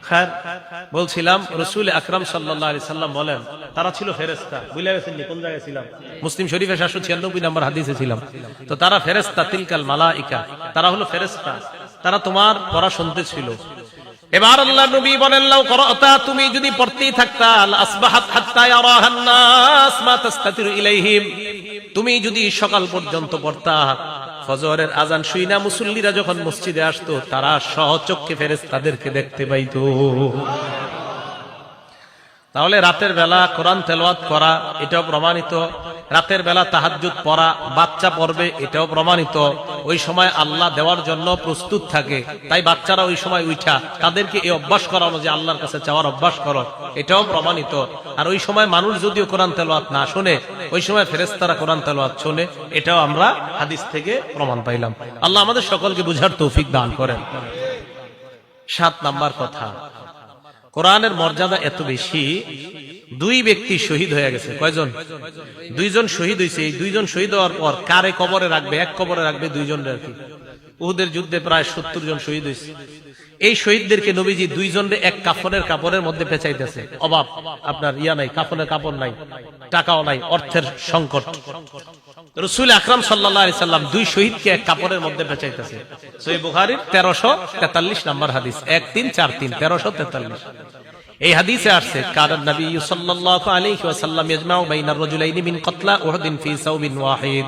খায়ের, বলছিলাম রাসূল আকরাম সাল্লাল্লাহু আলাইহি সাল্লাম বলেন, তারা ছিল ফেরেশতা। বুঝলে গেছেন কোন জায়গায় ছিলাম? মুসলিম শরীফে 796 নম্বর হাদিসে ছিলাম। তো তারা ফেরেশতা, তিলকাল মালাইকা, তারা হলো ফেরেশতা। তারা তোমার পড়া শুনতে ছিল। এবার আল্লাহ নবী বলেন, লাউ করাতা, তুমি যদি পড়তেই থাকতা, আসবাহাত হাত্তা ইয়ারাহান নাস মা তাস্তাতিরু ইলাইহিম, তুমি যদি সকাল পর্যন্ত পড়তা, ফজরের আজান শুইনা মুসল্লিরা যখন মসজিদে আসতো, তারা সচক্ষে ফেরেশতাদেরকে দেখতে পাইতো। তাহলে রাতের বেলা কোরআন তেলাওয়াত করা, এটাও প্রমাণিত। রাতের বেলা তাহাজ্জুদ পড়া, বাচ্চা পড়বে, এটাও প্রমাণিত। ওই সময় আল্লাহ দেওয়ার জন্য প্রস্তুত থাকে, তাই বাচ্চারা ওই সময় উঠা তাদেরকে এই অভ্যাস করানো যে আল্লাহর কাছে চাওয়ার অভ্যাস করো, এটাও প্রমাণিত। আর ওই সময় মানুষ যদিও কোরআন তেলাওয়াত না শুনে, ওই সময় ফেরেশতারা কোরআন তেলাওয়াত শুনে, এটাও আমরা হাদিস থেকে প্রমাণ পাইলাম। আল্লাহ আমাদের সকলকে বুঝার তৌফিক দান করেন। 7 নাম্বার কথা, কোরআনের মর্যাদা এত বেশি, 2 ব্যক্তি শহীদ হয়ে গেছে। কয়জন? 2 জন শহীদ হয়েছে। এই 2 জন শহীদ হওয়ার পর কারে কবরে রাখবে? এক কবরে রাখবে 2 জনের আর কি। উহুদের যুদ্ধে প্রায় 70 জন শহীদ হয়েছে। এই শহীদদেরকে নবীজি 2 জনের এক কাপড়ের মধ্যে পেঁচাইতেছে। অভাব, আপনার ইয়া নাই, কাফনের কাপড় নাই, টাকাও নাই, অর্থের সংকট। রাসূল আকরাম সাল্লাল্লাহু আলাইহি সাল্লাম 2 শহীদকে এক কাপড়ের মধ্যে পেঁচাইতেছে। সহিহ বুখারীর 1343 নম্বর হাদিস, 1343, 1343। এই হাদিসে আসছে, কারণ নবী সাল্লাল্লাহু আলাইহি ওয়াসাল্লাম ইয়াজমাউ বাইনার রাজুলাইনি মিন কতলা উহুদিন ফি সাওবিন ওয়াহিদ।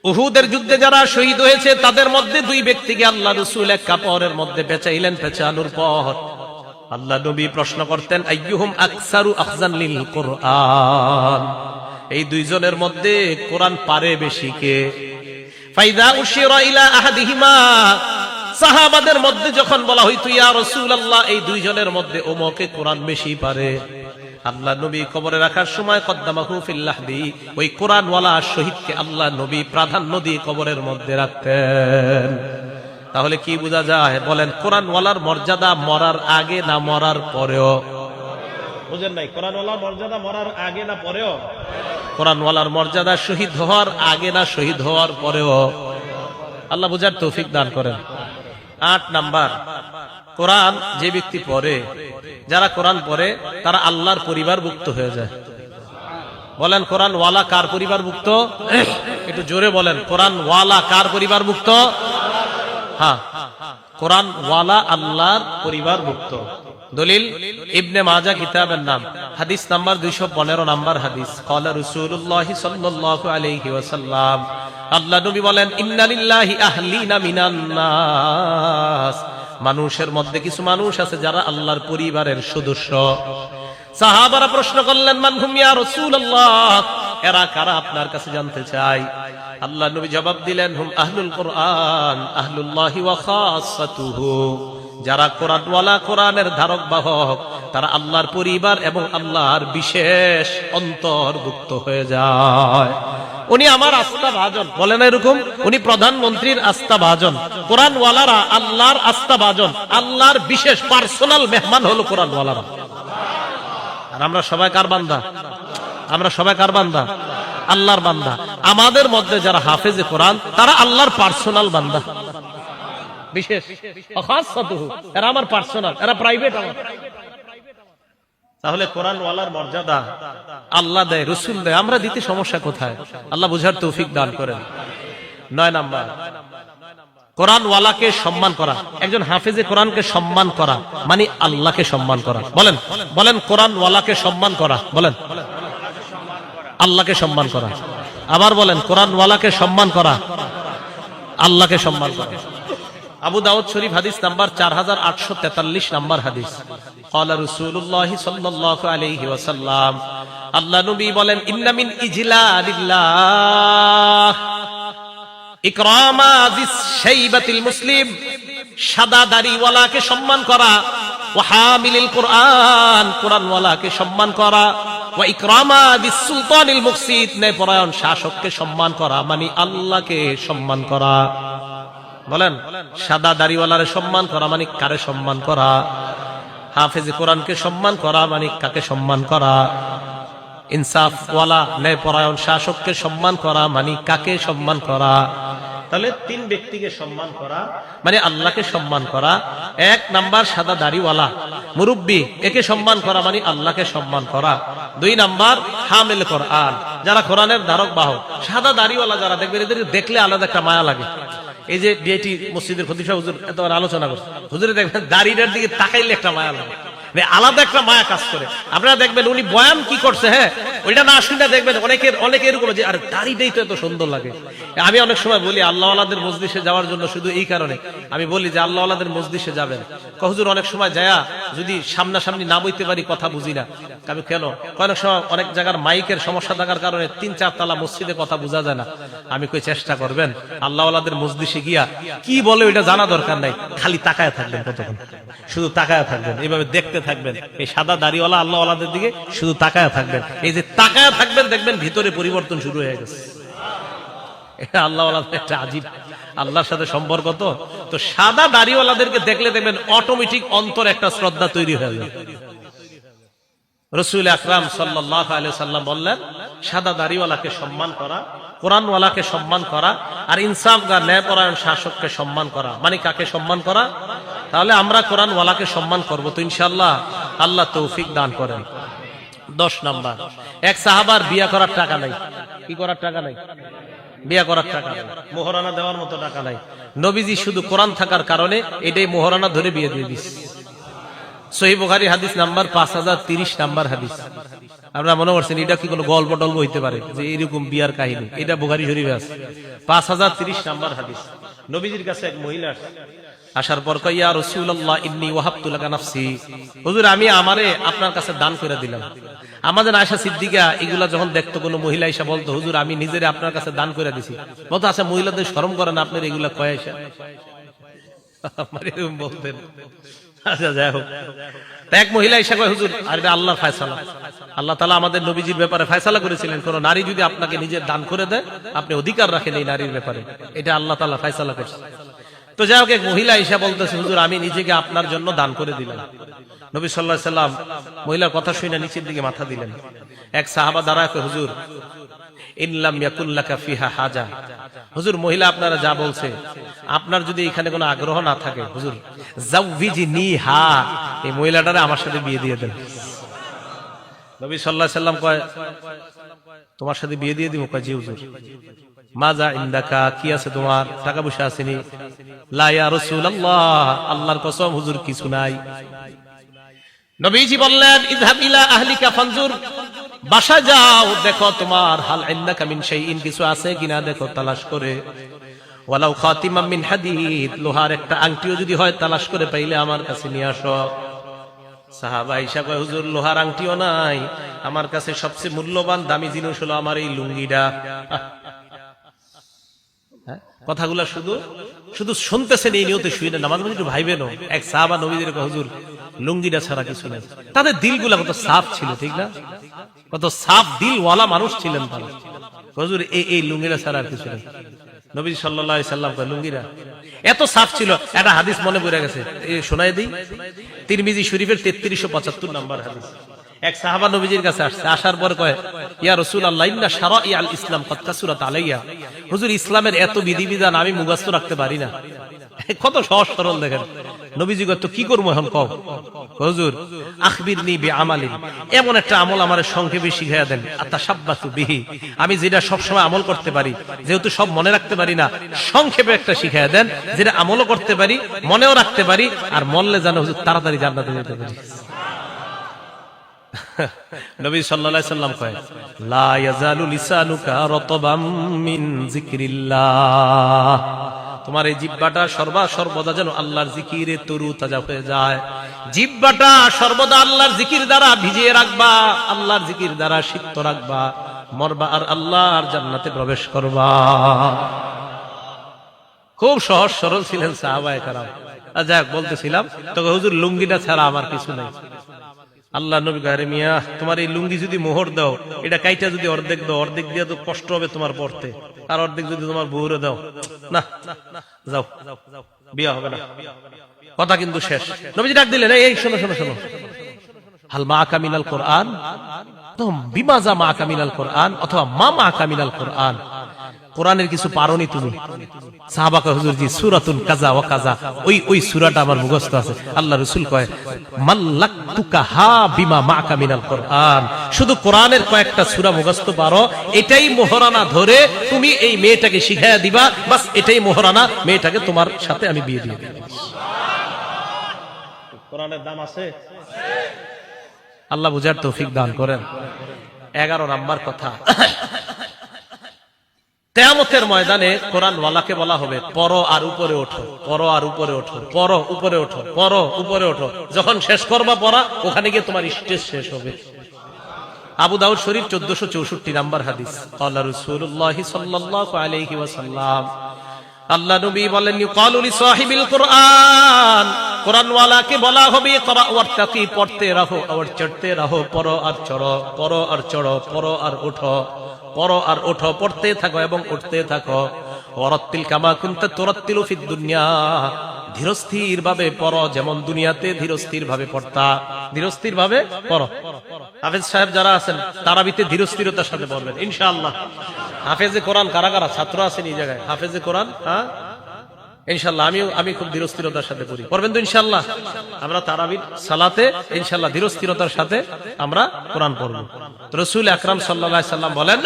উহুদের যুদ্ধে যারা শহীদ হয়েছে তাদের মধ্যে 2 ব্যক্তিকে আল্লাহ রাসূল এক কাপড়ের মধ্যে পেঁচাইলেন। পেঁচানোর পর আল্লাহ নবী প্রশ্ন করতেন, আইয়ুহুম আকসারু আখজান লিল কুরআন, এই 2 জনের মধ্যে কোরআন পারে বেশি কে? ফাইদা উশিরা ইলা আহাদিহিমা, সাহাবাদের মধ্যে যখন বলা হইতো, ইয়া রাসূলুল্লাহ এই 2 জনের মধ্যে ওমকে কোরআন বেশি পারে, আল্লাহ নবী কবরে রাখার সময় কদ্দামাহু ফিল লাহদি, ওই কোরআনওয়ালা শহীদকে আল্লাহ নবী প্রাধান্য দিয়ে কবরের মধ্যে রাখতেন। তাহলে কি বোঝা যায়? বলেন, কোরআনওয়ালার মর্যাদা মরার আগে না মরার পরেও? বুঝেন নাই? কোরআনওয়ালার মর্যাদা মরার আগে না পরেও? কোরআনওয়ালার মর্যাদা শহীদ হওয়ার আগে না শহীদ হওয়ার পরেও? আল্লাহ বুঝার তৌফিক দান করেন। 8 নাম্বার, কোরআন যে ব্যক্তি পড়ে, যারা কোরআন পড়ে তারা আল্লাহর পরিবারভুক্ত হয়ে যায়। বলেন, কোরআন ওয়ালা কার পরিবারভুক্ত? একটু জোরে বলেন, কোরআন ওয়ালা কার পরিবারভুক্ত? হ্যাঁ, কোরআন ওয়ালা আল্লাহর পরিবারভুক্ত। দলিল ইবনে মাজাহ কিতাবের নাম, হাদিস নাম্বার 215 নাম্বার হাদিস। ক্বালা রাসূলুল্লাহ সাল্লাল্লাহু আলাইহি ওয়াসাল্লাম, আল্লাহ নবী বলেন, ইন্না লিল্লাহি আহলিনা মিনান নাস, মানুষের মধ্যে কিছু মানুষ আছে যারা আল্লাহর পরিবারের সদস্য। সাহাবারা প্রশ্ন করলেন, মান হুম ইয়া রাসূলুল্লাহ, এরা কারা আপনার কাছে জানতে চাই। আল্লাহ নবী জবাব দিলেন, হুম আহলুল কোরআন আহলুল্লাহি ওয়া খাসাতুহু, যারা কোরআনওয়ালা, কোরআনের ধারক বাহক, তারা আল্লাহর পরিবার এবং আল্লাহর বিশেষ অন্তর্ভুক্ত হয়ে যায়। উনি আমার আস্থা ভাজন, বলে না এরকম? উনি প্রধানমন্ত্রীর আস্থা ভাজন। কোরআনওয়ালারা আল্লাহর আস্থা ভাজন, আল্লাহর বিশেষ পার্সোনাল মেহমান হলো কোরআনওয়ালারা। আর আমরা সবাই কার বান্দা? আমরা সবাই কার বান্দা? আল্লাহর বান্দা। আমাদের মধ্যে যারা হাফেজে কোরআন তারা আল্লাহর পার্সোনাল বান্দা, বিশেষ এরা আমার পার্সোনাল, এরা প্রাইভেট আমার। তাহলে কোরআন ওয়ালার মর্যাদা আল্লাহ দেয়, রসুল দেয়, আমরা দিতে সমস্যা কোথায়? আল্লাহ বুঝার তৌফিক দান করেন। 9 নাম্বার, কোরআন ওয়ালাকে সম্মান করা। একজন হাফেজে কোরআনকে সম্মান করা মানে আল্লাহকে সম্মান করা। বলেন বলেন, কোরআন ওয়ালাকে সম্মান করা, বলেন আল্লাহকে সম্মান করা। আবার বলেন, কোরআন ওয়ালাকে সম্মান করা, আল্লাহকে সম্মান করা। আবু দাউদ শরীফ হাদিস নাম্বার 4843 নাম্বার হাদিস। ক্বালা রাসূলুল্লাহ সাল্লাল্লাহু আলাইহি ওয়াসাল্লাম, আল্লাহ নবী বলেন, ইন্না মিন ইজলালিল্লাহ ইকরামা যিস শাইবাতিল মুসলিম, সাদা দাড়িওয়ালাকে সম্মান করা, ওয়া হামিলিল কুরআন, কুরআনওয়ালাকে সম্মান করা, ওয়া ইকরামা বিস সুলতানিল মুকসিত, ন্যায়পরায়ণ শাসককে সম্মান করা মানে আল্লাহকে সম্মান করা। বলেন, সাদা দাড়িওয়ালারে সম্মান করা মানে কারে সম্মান করা? হাফেজে কোরআনকে সম্মান করা মানে কাকে সম্মান করা? ইনসাফওয়ালা ন্যায়পরায়ণ শাসককে সম্মান করা মানে কাকে সম্মান করা? তাহলে 3 ব্যক্তিকে সম্মান করা মানে আল্লাহকে সম্মান করা। 1 নাম্বার সাদা দাড়িওয়ালা মুরব্বী, একে সম্মান করা মানে আল্লাহকে সম্মান করা। 2 নাম্বার হামিল কোরআন, যারা কোরআনের ধারক বাহক। সাদা দাড়িওয়ালা যারা দেখবেন, এদের দেখলে আলাদা একটা মায়া লাগে। এই যে ডিআইটি মসজিদের খতিব সাহেব হুজুর এতবার আলোচনা করছে, হুজুরে দেখবেন দাড়িটার দিকে তাকাইলে একটা মায়া লাগে, আলাদা একটা মায়া কাজ করে। আপনারা দেখবেন উনি বয়ান কি করছে, হ্যাঁ ওইটা না শুনে দেখবেন অনেকে এরকম যে আর দাড়িটাই তো এত সুন্দর লাগে। আমি অনেক সময় বলি আল্লাহওয়ালাদের মজলিসে যাওয়ার জন্য শুধু এই কারণে আমি বলি যে আল্লাহওয়ালাদের মজলিসে যাবেন। হুজুর অনেক সময় যায়া যদি সামনাসামনি না বইতে পারি কথা বুঝি না। আমি কেন? অনেক সময় অনেক জায়গার মাইকের সমস্যা থাকার কারণে 3-4 তালা মসজিদে কথা বোঝা যায় না। আমি কই চেষ্টা করবেন আল্লাহওয়ালাদের মজলিসে গিয়া কি বলে ওইটা জানা দরকার নাই, খালি তাকায় থাকবেন, কতক্ষণ শুধু তাকায় থাকবেন, এইভাবে দেখতে থাকবেন এই সাদা দাড়িওয়ালা আল্লাহওয়ালাদের দিকে, শুধু তাকায় থাকবেন। এই যে তাকায় থাকবেন দেখবেন ভিতরে পরিবর্তন শুরু হয়ে গেছে। এটা আল্লাহওয়ালাদের একটা আজীব আল্লাহর সাথে সম্পর্ক। তো সাদা দাড়িওয়ালাদেরকে দেখলে দেখবেন অটোমেটিক অন্তর একটা শ্রদ্ধা তৈরি হয়ে যায়। রাসূল আকরাম সাল্লাল্লাহু আলাইহি সাল্লাম বললেন, সাদা দাড়িওয়ালাকে সম্মান করা, কোরআনওয়ালাকে সম্মান করা, আর ইনসাফগার ন্যায়পরায়ণ শাসককে সম্মান করা মানে কাকে সম্মান করা? তাহলে আমরা কোরআনওয়ালাকে সম্মান করব তো ইনশাআল্লাহ। আল্লাহ তৌফিক দান করেন। 10 নাম্বার, এক সাহাবার বিয়া করার টাকা নাই। কি করার টাকা নাই? বিয়া করার টাকা নাই, মোহরানা দেওয়ার মতো টাকা নাই। নবীজি শুধু কোরআন থাকার কারণে এটাই মোহরানা ধরে বিয়ে দিয়ে দিস। সহিহ বুখারী হাদিস নাম্বার 5030 নাম্বার হাদিস। আপনারা মনে করছেন এটা কি কোনো গল্প টল্প হইতে পারে যে এরকম বিয়ার কাহিনী? এটা বুখারী শরীফে আছে, 5030 নাম্বার হাদিস। নবীজির কাছে এক মহিলা আসার পর কয়, ইয়া রাসূলুল্লাহ ইন্নী ওয়াহাবতু লাকা নাফসি, হুজুর আমি আমারে আপনার কাছে দান করে দিলাম। আমাদের আয়েশা সিদ্দিকা এগুলা যখন দেখতো, কোনো মহিলা এসে বলতো, হুজুর আমি নিজেরে আপনার কাছে দান করে দিছি, বলতো আচ্ছা মহিলাদের শরম করেন আপনার এগুলা কয় আয়েশা? আমার এরকম বলতেন। আচ্ছা যাই হোক, এক মহিলা এসে কয়, হুজুর আর এটা আল্লাহর ফয়সালা, আল্লাহ তাআলা আমাদের নবীজির ব্যাপারে ফয়সালা করেছিলেন, কোন নারী যদি আপনাকে নিজের দান করে দেয় আপনি অধিকার রাখেন এই নারীর ব্যাপারে, এটা আল্লাহ তাআলা ফয়সালা করছে। তো যাই হোক, এক মহিলা এসে বলতেছে, হুজুর আমি নিজেকে আপনার জন্য দান করে দিলাম। নবী সাল্লাল্লাহু আলাইহি সাল্লাম মহিলার কথা শুনে নিচের দিকে মাথা দিলেন। এক সাহাবা দাঁড়ায় কয়, হুজুর ইন লাম ইয়াকুল লাকা ফিহা হাজা, হুজুর মহিলা আপনারা যা বলছে, আপনার যদি এখানে কোনো আগ্রহ না থাকে, হুজুর জাওবিজিনিহা, এই মহিলাটারে আমার সাথে বিয়ে দিয়ে দেন। নবী সাল্লাল্লাহু আলাইহি সাল্লাম কয়, তোমার সাথে বিয়ে দিয়ে দিব? কয় জি হুজুর। মাজা ইনদাকা, কি আছে তোমার? টাকা পয়সা আসেনি? লা ইয়া রাসূলুল্লাহ, আল্লাহর কসম হুজুর কিছু নাই। নবীজি বললেন, ইযহাব ইলা আহলিকা ফানজুর, বাসা যাও, দেখো তোমার হাল ইনদাকা মিন শাইইন, কিছু আছে কিনা দেখো, তালাশ করে। ওয়ালাউ খাতিমাম মিন হাদিদ, লোহার একটা আংটিও যদি হয় তালাশ করে পাইলে আমার কাছে নিয়ে আসো। সাহাবা আয়েশা কয়, হুজুর লোহার আংটিও নাই, আমার কাছে সবচেয়ে মূল্যবান দামি জিনিস হলো আমার এই লুঙ্গিটা। কথাগুলা শুধু শুধু শুনতেছেন এই নিয়তে, শুয়ে নামাজ পড়ে একটু ভাইবেন। এক সাহাবা নবীদের কয়, হুজুর লুঙ্গিটা ছাড়া কিছু নাই। তাদের দিলগুলা কত সাফ ছিল, ঠিক না? কত সাফ দিলওয়ালা মানুষ ছিলেন তারা। হুজুর এই লুঙ্গিটা ছাড়া আর কিছু নেই। নবী সাল্লাল্লাহু আলাইহি সাল্লাম কয়, লুঙ্গিটা এত সাফ ছিল। একটা হাদিস মনে পড়ে গেছে, শোনায় দিই। তিরমিজি শরীফের 3375 নাম্বার হাদিস। এক সাহাবা নবীজির কাছে আসছে, আসার পর কয়, ইয়া রাসূলুল্লাহ ইন্না শারা'i আল ইসলাম কদ কাসুরাত আলাইয়া। হুজুর, ইসলামের এত বিধিবিধান আমি মুখস্থ রাখতে পারি না। কত সহজ সরল দেখেন। নবীজি কয়, তো কি করবো এখন কও? হুজুর, আখবিরনি বিআমালিন, এমন একটা আমল আমারে সংক্ষেপে শিখাইয়া দেন, আতাশাব্বাতু বিহি, আমি যেটা সব সময় আমল করতে পারি, যেহেতু সব মনে রাখতে পারি না, সংক্ষেপে একটা শিখাইয়া দেন যেটা আমলও করতে পারি, মনেও রাখতে পারি, আর মরলে যেন হুজুর তাড়াতাড়ি জান্নাতে যেতে পারি। নবী সাল্লাল্লাহু আলাইহি সাল্লাম কয়, লা ইয়াজালু লিসানুকা রাতবাম মিন যিকরিল্লাহ, তোমার এই জিহ্বাটা সর্বদা যেন আল্লাহর জিকিরে তরু তাজা হয়ে যায়। জিহ্বাটা সর্বদা আল্লাহর জিকির দ্বারা ভিজিয়ে রাখবা, আল্লাহর জিকির দ্বারা সিক্ত রাখবা, মরবা আর আল্লাহর জান্নাতে প্রবেশ করবা। খুব সহজ সরল ছিলেন সাহাবায়ে কেরাম। যাক, বলতেছিলাম তবে হুজুর লুঙ্গিটা ছাড়া আমার কিছু নেই। আল্লাহ নবী কয়, মিয়া তোমার এই লুঙ্গি যদি মোহর দাও, এটা কাইটা যদি অর্ধেক দাও, অর্ধেক দিয়ে তো কষ্ট হবে তোমার পড়তে, আর অর্ধেক যদি তোমার বউরে দাও, না যাও, বিয়া হবে না। কথা কিন্তু শেষ। নবীজি ডাক দিলেন, এই শোনো শোনো শোনো, হাল মাআকা মিনাল কোরআন, বিমাজা মাআকা মিনাল কোরআন, অথবা মা মাআকা মিনাল কোরআন, কোরআনের কিছু পারোনি তুমি? সাহাবা কয়, হুজুর জি, সূরাতুন কাজা ওয়া কাজা, ওই সূরাটা আমার মুখস্থ আছে। আল্লাহ রাসূল কয়, মাল্লাকতুকা হা বিমা মাআকা মিনাল কোরআন, শুধু কোরআনের কয়েকটা সূরা মুখস্থ পারো, এটাই মোহরানা ধরে তুমি এই মেয়েটাকে শিখাইয়া দিবা, বাস এটাই মোহরানা, মেয়েটাকে তোমার সাথে আমি বিয়ে দিয়ে দেব। কোরআনের দাম আছে। আল্লাহ বুঝার তৌফিক দান করেন। 11 নাম্বার কথা, কিয়ামতের ময়দানে কোরআন ওয়ালাকে বলা হবে, পড়ো আর উপরে ওঠো, পড়ো আর উপরে ওঠো, পড়ো উপরে ওঠো, পড়ো উপরে ওঠো। যখন শেষ করবা পড়া, ওখানে গিয়ে তোমার স্টেজ শেষ হবে। আবু দাউদ শরীফ 1464 নাম্বার হাদিস। ক্বালা রাসূলুল্লাহ সাল্লাল্লাহু আলাইহি ওয়াসাল্লাম, আল্লাহ নবী বলেন, ইউকালু লিসাহিবিল কোরআন, কোরআন ওয়ালাকে বলা হবে, করা ওয়ারতাকি, পড়তে রাখো আর চড়তে রাখো, পড়ো আর চড়ো, পড়ো আর চড়ো, পড়ো আর ওঠো, পড়ো আর ওঠো, পড়তে থাকো এবং উঠতে থাকো। ওয়ারাত্তিল কামা কুনতা তুরাত্তিলু ফিদ দুনিয়া, ধীরস্থির ভাবে পড়ো, যেমন দুনিয়াতে ধীরস্থির ভাবে পড়তা, ধীরস্থির ভাবে পড়ো। হাফেজ সাহেব যারা আছেন, তারাবিতে ধীরস্থিরতার সাথে পড়বেন ইনশাআল্লাহ। হাফেজে কোরআন কারা কারা ছাত্র আছেন এই জায়গায়? হাফেজে কোরআন, হ্যাঁ ইনশাআল্লাহ। আমি খুব ধীরস্থিরতার সাথে পড়ি, পড়বেন তো ইনশাআল্লাহ। আমরা তারাবির সালাতে ইনশাআল্লাহ ধীরস্থিরতার সাথে আমরা কোরআন পড়ব। রাসূল আকরাম সাল্লাল্লাহু আলাইহি সাল্লাম বলেন,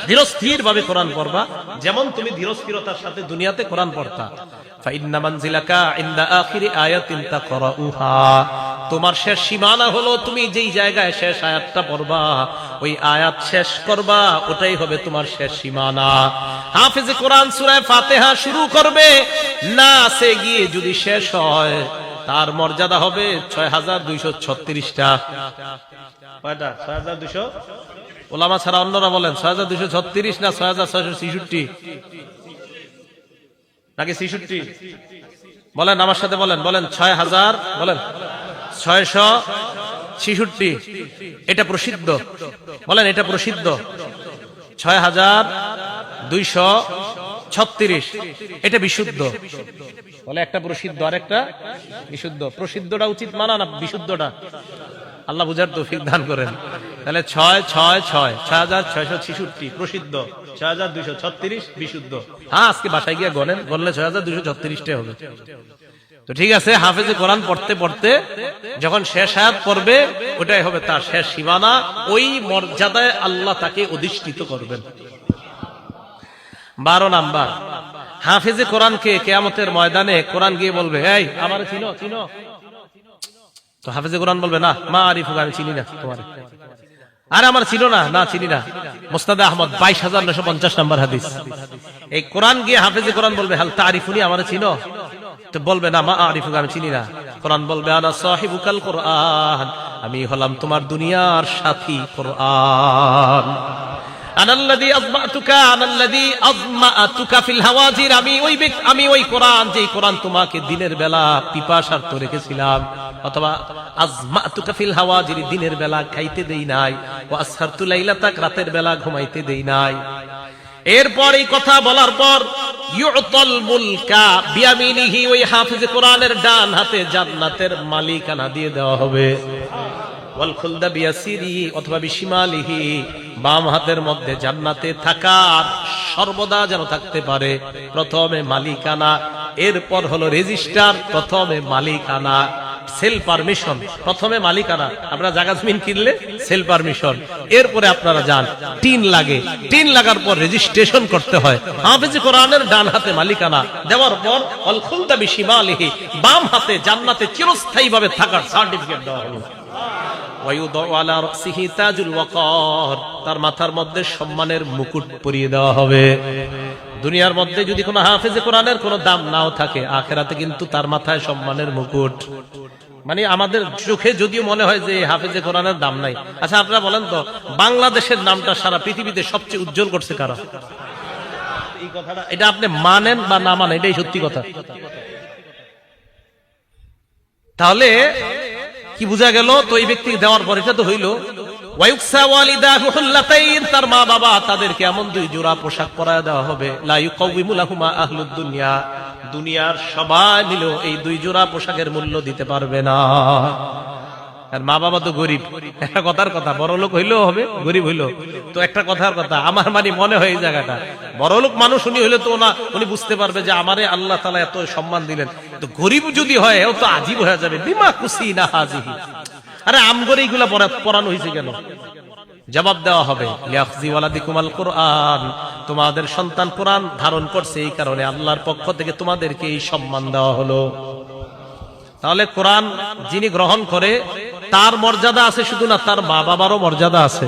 ধীরস্থির ভাবে কোরআন পড়বা, যেমন তুমি ধীরস্থিরতার সাথে দুনিয়াতে কোরআন পড়তা। ফাইন্না মানজিলাকা ইনদা আখিরি আয়াতিন তাকরাউহা, তোমার শেষ সীমানা হলো তুমি যেই জায়গায় শেষ আয়াতটা পড়বা, ওই আয়াত শেষ করবা, ওটাই হবে তোমার শেষ সীমানা। হাফেজে কোরআন সূরা ফাতিহা শুরু করবে, নাসে গিয়ে যদি শেষ হয়, তার মর্যাদা হবে 6236টা। কয়টা? 6200। ওলামা ছাড়া অন্যরা বলেন 6236 না 6666 নাকি 66? বলেন আমার সাথে, বলেন বলেন 6000, বলেন 666। এটা প্রসিদ্ধ, বলেন এটা প্রসিদ্ধ। 6236, এটা বিশুদ্ধ। বলে একটা প্রসিদ্ধ আর একটা বিশুদ্ধ। প্রসিদ্ধটা উচিত মানা না বিশুদ্ধটা? আল্লাহ বুঝার তৌফিক দান করেন। তাহলে 6666 প্রসিদ্ধ, 6236 বিশুদ্ধ। হ্যাঁ, আজকে বাসায় গিয়ে গণেন, গণলে 6236 হবে। তো ঠিক আছে, হাফেজে কোরআন পড়তে পড়তে যখন শেষ আয়াত পড়বে, ওটাই হবে তার শেষ সীমানা, ওই মর্যাদায় আল্লাহ তাকে অধিষ্ঠিত করবেন। 12 নাম্বার, হাফেজে কোরআনকে কিয়ামতের ময়দানে কোরআন গিয়ে বলবে, এই আমার চিনো চিনো? তো হাফেজে কোরআন বলবে, না মা আরিফুক, আমি চিনি না তোমার। আরে আমার ছিল না, না চিনি না। মুসনাদে আহমদ 22950 নাম্বার হাদিস। এই কোরআন গিয়ে হাফেজে কোরআন বলবে, হাল তারিফুনি, আমার চিনো? তো বলবে, না মা আরিফুক, আমি চিনি না। কোরআন বলবে, আনা সাহিবুকাল কোরআন, আমি হলাম তোমার দুনিয়ার সাথী কোরআন। আনাল্লাযী আযমাতুকা, আনাল্লাযী আযমাতুকা ফিল হাওয়াজির, আমি ওই কোরআন, যেই কোরআন তোমাকে দিনের বেলা পিপাসার্ত রেখেছিলাম, অথবা আযমাতুকা ফিল হাওয়াজির, দিনের বেলা খাইতে দেই নাই, ওয়া আসহারতু লাইলাতাক, রাতের বেলা ঘুমাইতে দেই নাই। এরপর এই কথা বলার পর, ইউতাল মুলকা বিয়ামিনিহি, ওই হাফেজে কোরআনের ডান হাতে জান্নাতের মালিকানা দিয়ে দেওয়া হবে। ওয়াল খুলদা বিয়াসিরিহি অথবা বিশিমালিহি, বাম হাতের মধ্যে জান্নাতে থাকার সর্বদা যেন থাকতে পারে। প্রথমে মালিকানা, এরপর হলো রেজিস্টার, প্রথমে মালিকানা, সেল পারমিশন, প্রথমে মালিকানা। আপনারা জায়গা জমিন কিনলে সেল পারমিশন, এরপরে আপনারা যান টিন লাগে, টিন লাগার পর রেজিস্ট্রেশন করতে হয়। হাফেজে কোরআনের ডান হাতে মালিকানা দেওয়ার পর ওয়াল খুলদা বিশিমালিহি, বাম হাতে জান্নাতে চিরস্থায়ীভাবে থাকার সার্টিফিকেট দেওয়া হলো। তার মাথার মধ্যে সম্মানের মুকুট পরিয়ে দেওয়া হবে। দুনিয়ার মধ্যে যদি কোনো হাফেজে কোরআনের কোনো দাম নাও থাকে, আখেরাতে কিন্তু তার মাথায় সম্মানের মুকুট। মানে আমাদের চোখে যদিও মনে হয় যে হাফেজে কোরআনের দাম নাই। আচ্ছা আপনারা বলেন তো, বাংলাদেশের নামটা সারা পৃথিবীতে সবচেয়ে উজ্জ্বল করছে কারা? এই কথাটা, এটা আপনি মানেন বা না মানেন, এটাই সত্যি কথা। তাহলে কি বোঝা গেল? তো এই ব্যক্তি দেওয়ার পর এটা তো হইল ওয়ায়ুকসা ওয়ালিদাহু হুল্লাতাইন, তার মা বাবা তাদেরকে এমন 2 জোড়া পোশাক পরায় দেওয়া হবে। লা ইউকাউইমু লাহুমা আহলুদ দুনিয়া, দুনিয়ার সবাই মিলেও এই 2 জোড়া পোশাকের মূল্য দিতে পারবে না। আর মা বাবা তো গরিব, একটা কথার কথা, বড় লোক হইলেও হবে, গরিব হইলো তো একটা কথার কথা। আমার মানে মনে হয় এই জায়গাটা বড় লোক মানুষ উনি হইলে তো না, উনি বুঝতে পারবে যে আমারে আল্লাহ তাআলা এত সম্মান দিলেন। তো গরিব যদি হয় ও তো আজীব হয়ে যাবে, বিমা খুশি না হাজিহি। আরে আমগরে এইগুলা পড়ানো হয়েছে কেন? জবাব দেওয়া হবে লিয়াখজি ওয়ালাদিকুমাল কোরআন, তোমাদের সন্তান কোরআন ধারণ করছে এই কারণে আল্লাহর পক্ষ থেকে তোমাদেরকে এই সম্মান দেওয়া হলো। তাহলে কোরআন যিনি গ্রহণ করে তার মর্যাদা আছে শুধু না, তার মা বাবারও মর্যাদা আছে।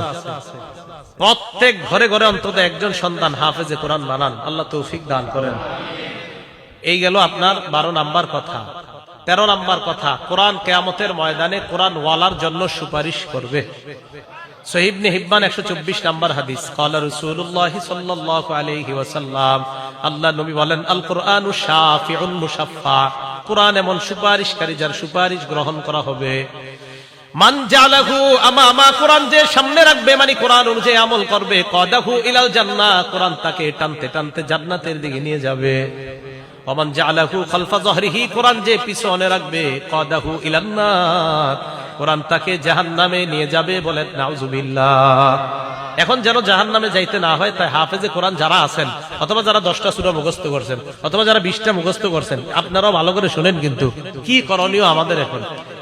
প্রত্যেক ঘরে ঘরে অন্তত একজন সন্তান হাফেজে কোরআন বানান, আল্লাহ তৌফিক দান করেন। এই গেল আপনার 12 নাম্বার কথা। 13 নাম্বার কথা, কোরআন কিয়ামতের ময়দানে কোরআন ওয়ালার জন্য সুপারিশ করবে। সহিহ ইবনে হিব্বান 124 নাম্বার হাদিস, ক্বালা রাসূলুল্লাহ সাল্লাল্লাহু আলাইহি ওয়াসাল্লাম, আল্লাহ নবী বলেন আল কোরআনু শাফিউন মুশাফফা, কোরআন এমন সুপারিশকারী যার সুপারিশ গ্রহণ করা হবে। মান জালাহু আমামা, কোরআন যে সামনে রাখবে মানে কোরআন অনুযায়ী আমল করবে, কাদাহু ইলাল জান্নাহ, কোরআন তাকে টানতে টানতে জান্নাতের দিকে নিয়ে যাবে। ওমান জালাহু খালফা যহরিহি, কোরআন যে পিছনে রাখবে, কাদাহু ইলান নার, কোরআন তাকে জাহান্নামে নিয়ে যাবে। বলেন নাউজুবিল্লাহ। এখন যেন জাহান্নামে যাইতে না হয়, তাই হাফেজে কোরআন যারা আছেন, অথবা যারা 10টা সূরা মুখস্থ করছেন, অথবা যারা 20টা মুখস্থ করছেন, আপনারাও ভালো করে শুনেন কিন্তু কি করণীয় আমাদের।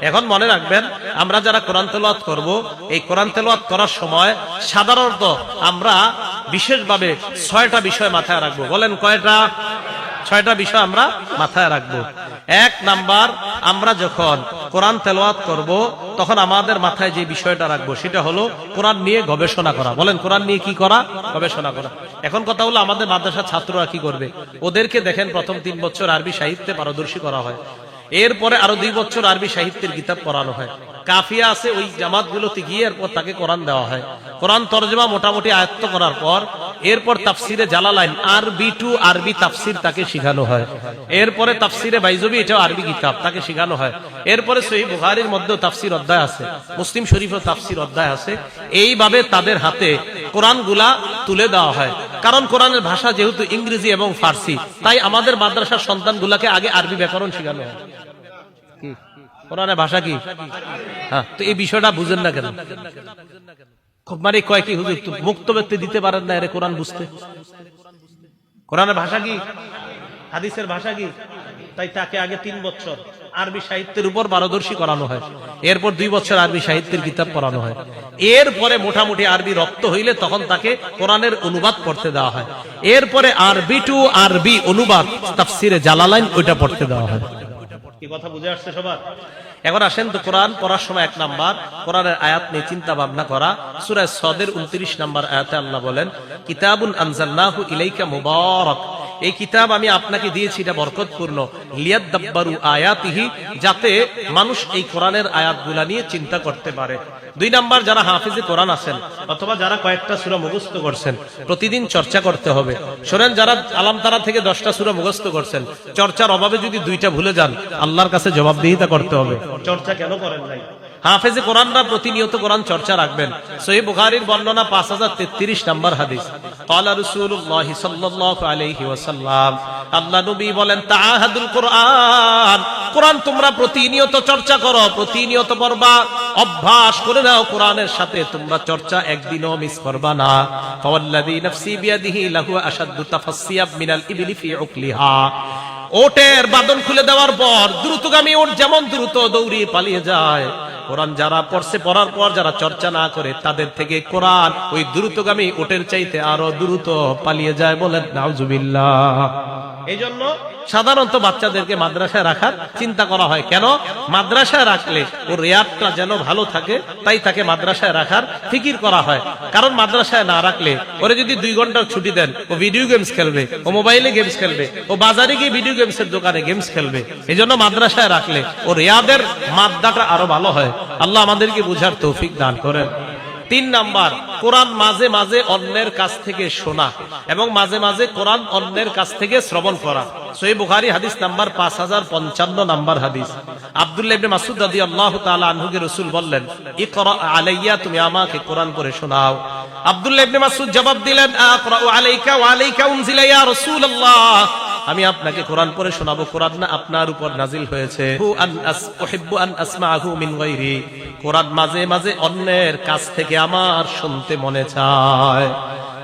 এখন মনে রাখবেন, আমরা যারা কোরআন তেলাওয়াত করব, এই কোরআন তেলাওয়াত করার সময় সাধারণত আমরা বিশেষভাবে 6টা বিষয় মাথায় রাখবো। বলেন কয়টা? 6টা বিষয় আমরা মাথায় রাখবো। 1 নাম্বার, আমরা যখন কোরআন তেলাওয়াত করব তখন আমাদের মাথায় যে বিষয়টা রাখবো সেটা হলো কোরআন নিয়ে গবেষণা করা। বলেন কোরআন নিয়ে কি করা? গবেষণা করা। এখন কথা হলো আমাদের মাদ্রাসার ছাত্ররা কি করবে? ওদেরকে দেখেন প্রথম 3 বছর আরবি সাহিত্যে পারদর্শী করা হয়, এরপরে আরো 2 বছর আরবি সাহিত্যের কিতাব পড়ানো হয়। কাফিয়া আছে ওই জামাতগুলোতে গিয়ে এরপর তাকে কোরআন দেওয়া হয়। কোরআন তরজমা মোটামুটি আয়ত্ত করার পর এরপর তাফসিরে জালালাইন আরবি টু আরবি তাফসির তাকে শেখানো হয়। এরপরে তাফসিরে বাইজবি, এটাও আরবি কিতাব, তাকে শেখানো হয়। এরপরে সহিহ বুখারীর মধ্যেও তাফসির অধ্যায় আছে, মুসলিম শরীফেও তাফসির অধ্যায় আছে। এইভাবে তাদের হাতে কোরআনগুলা তুলে দেওয়া হয়। কারণ কোরআনের ভাষা যেহেতু ইংরেজি এবং ফার্সি, তাই আমাদের মাদ্রাসার সন্তানগুলাকে আগে আরবি ব্যাকরণ শেখানো হয়। কি কোরআনের ভাষা কি? হ্যাঁ, তো এই বিষয়টা বুঝেন না কেন? মানে কয় কি হুজুর মুক্ত ব্যক্তি দিতে পারেন না এর কোরআন বুঝতে? কোরআনের ভাষা কি? হাদিসের ভাষা কি? তাই তাকে আগে 3 বছর আরবি সাহিত্যের উপর পারদর্শী করানো হয়, এরপর 2 বছর আরবি সাহিত্যের কিতাব পড়ানো হয়। এরপরে মোটামুটি আরবি রপ্ত হইলে তখন তাকে কোরআনের অনুবাদ পড়তে দেওয়া হয়। এরপরে আরবি টু আরবি অনুবাদ তাফসিরে জালালাইন ওইটা পড়তে দেওয়া হয়। কি কথা বুঝে আসছে সবার? এখন আসেন তো কোরআন পড়ার সময় 1 নাম্বার কোরআনের আয়াত নিয়ে চিন্তা ভাবনা করা। সূরা সদের 29 নাম্বার আয়াতে আল্লাহ বলেন, কিতাবুন আনজালনাহু ইলাইকা মুবারাক, এই কিতাব আমি আপনাকে দিয়েছি, এটা বরকতপূর্ণ, লিয়াদাব্বারু আয়াতিহি, যাতে মানুষ এই কোরআনের আয়াতগুলা নিয়ে চিন্তা করতে পারে। 2 নাম্বার, যারা হাফেজে কোরআন আছেন অথবা যারা কয়েকটা সূরা মুখস্থ করছেন, প্রতিদিন চর্চা করতে হবে। শোনেন, যারা আলাম তারা থেকে 10টা সূরা মুখস্থ করছেন, চর্চার অভাবে যদি 2টা ভুলে যান, আল্লাহর কাছে জবাবদিহিতা করতে হবে। চর্চা কেন করেন নাই? হাফেজে কোরআনরা প্রতিনিয়ত কোরআন চর্চা রাখবেন। সহিহ বুখারীর বর্ণনা 5033 নম্বর হাদিস। ক্বালা রাসূলুল্লাহ সাল্লাল্লাহু আলাইহি ওয়াসাল্লাম, আল্লাহ নবী বলেন, তাআহাদুল কোরআন, কোরআন তোমরা প্রতিনিয়ত চর্চা করো, প্রতিনিয়ত পড়বা, অভ্যাস করে নাও কোরআনের সাথে তোমরা চর্চা, একদিনও মিস করবা না। ফাওয়াল্লাযী নাফসি বিয়াদিহি লাহু আশাদ্দু তাফাসসিয়াব মিনাল ইবলি ফি উকলিহা, ওটের বাদন খুলে দেওয়ার পর দ্রুতগামী ওট যেমন দ্রুত দৌড়িয়ে পালিয়ে যায়, কোরআন যারা পড়ছে, পড়ার পর যারা চর্চা না করে, তাদের থেকে কোরআন ওই দ্রুতগামী ওটের চাইতে আরো দ্রুত পালিয়ে যায়। বলেন নাউজুবিল্লাহ। এই জন্য সাধারণত বাচ্চাদেরকে মাদ্রাসায় রাখার চিন্তা করা হয়। কেন? মাদ্রাসায় রাখলে ওর রেয়াতটা যেন ভালো থাকে, তাই তাকে মাদ্রাসায় রাখার ফিকির করা হয়। কারণ মাদ্রাসায় না রাখলে ওরে যদি 2 ঘন্টার ছুটি দেন, ও ভিডিও গেমস খেলবে, ও মোবাইলে গেমস খেলবে, ও বাজারে গিয়ে ভিডিও গেমসের দোকানে গেমস খেলবে। এই জন্য মাদ্রাসায় রাখলে ও রেয়াদের মাদ্দাটা আরো ভালো হয়। আল্লাহ আমাদেরকে বুঝার তৌফিক দান করেন। 3 নাম্বার, কোরআন মাঝে মাঝে অন্যের কাছ থেকে শোনা এবং মাঝে মাঝে কোরআন অন্যের কাছ থেকে শ্রবণ করা। সহিহ বুখারী হাদিস নাম্বার 5055 নাম্বার হাদিস। আব্দুল্লাহ ইবনে মাসউদ রাদিয়াল্লাহু তাআলা আনহুকে রাসূল বললেন, ইকরা আলাইয়া, তুমি আমাকে কোরআন পড়ে শোনাও। আব্দুল্লাহ ইবনে মাসউদ জবাব দিলেন, আকরাউ আলাইকা ওয়া আলাইকা উনজিলা ইয়া রাসূলুল্লাহ, আমি আপনাকে কোরআন পড়ে শোনাবো, কোরআন না আপনার উপর নাজিল হয়েছে। উহিব্বু আন আসমাআহু মিন গায়রি, কোরআন মাঝে মাঝে অন্যের কাছ থেকে আমার শুনতে মনে চায়।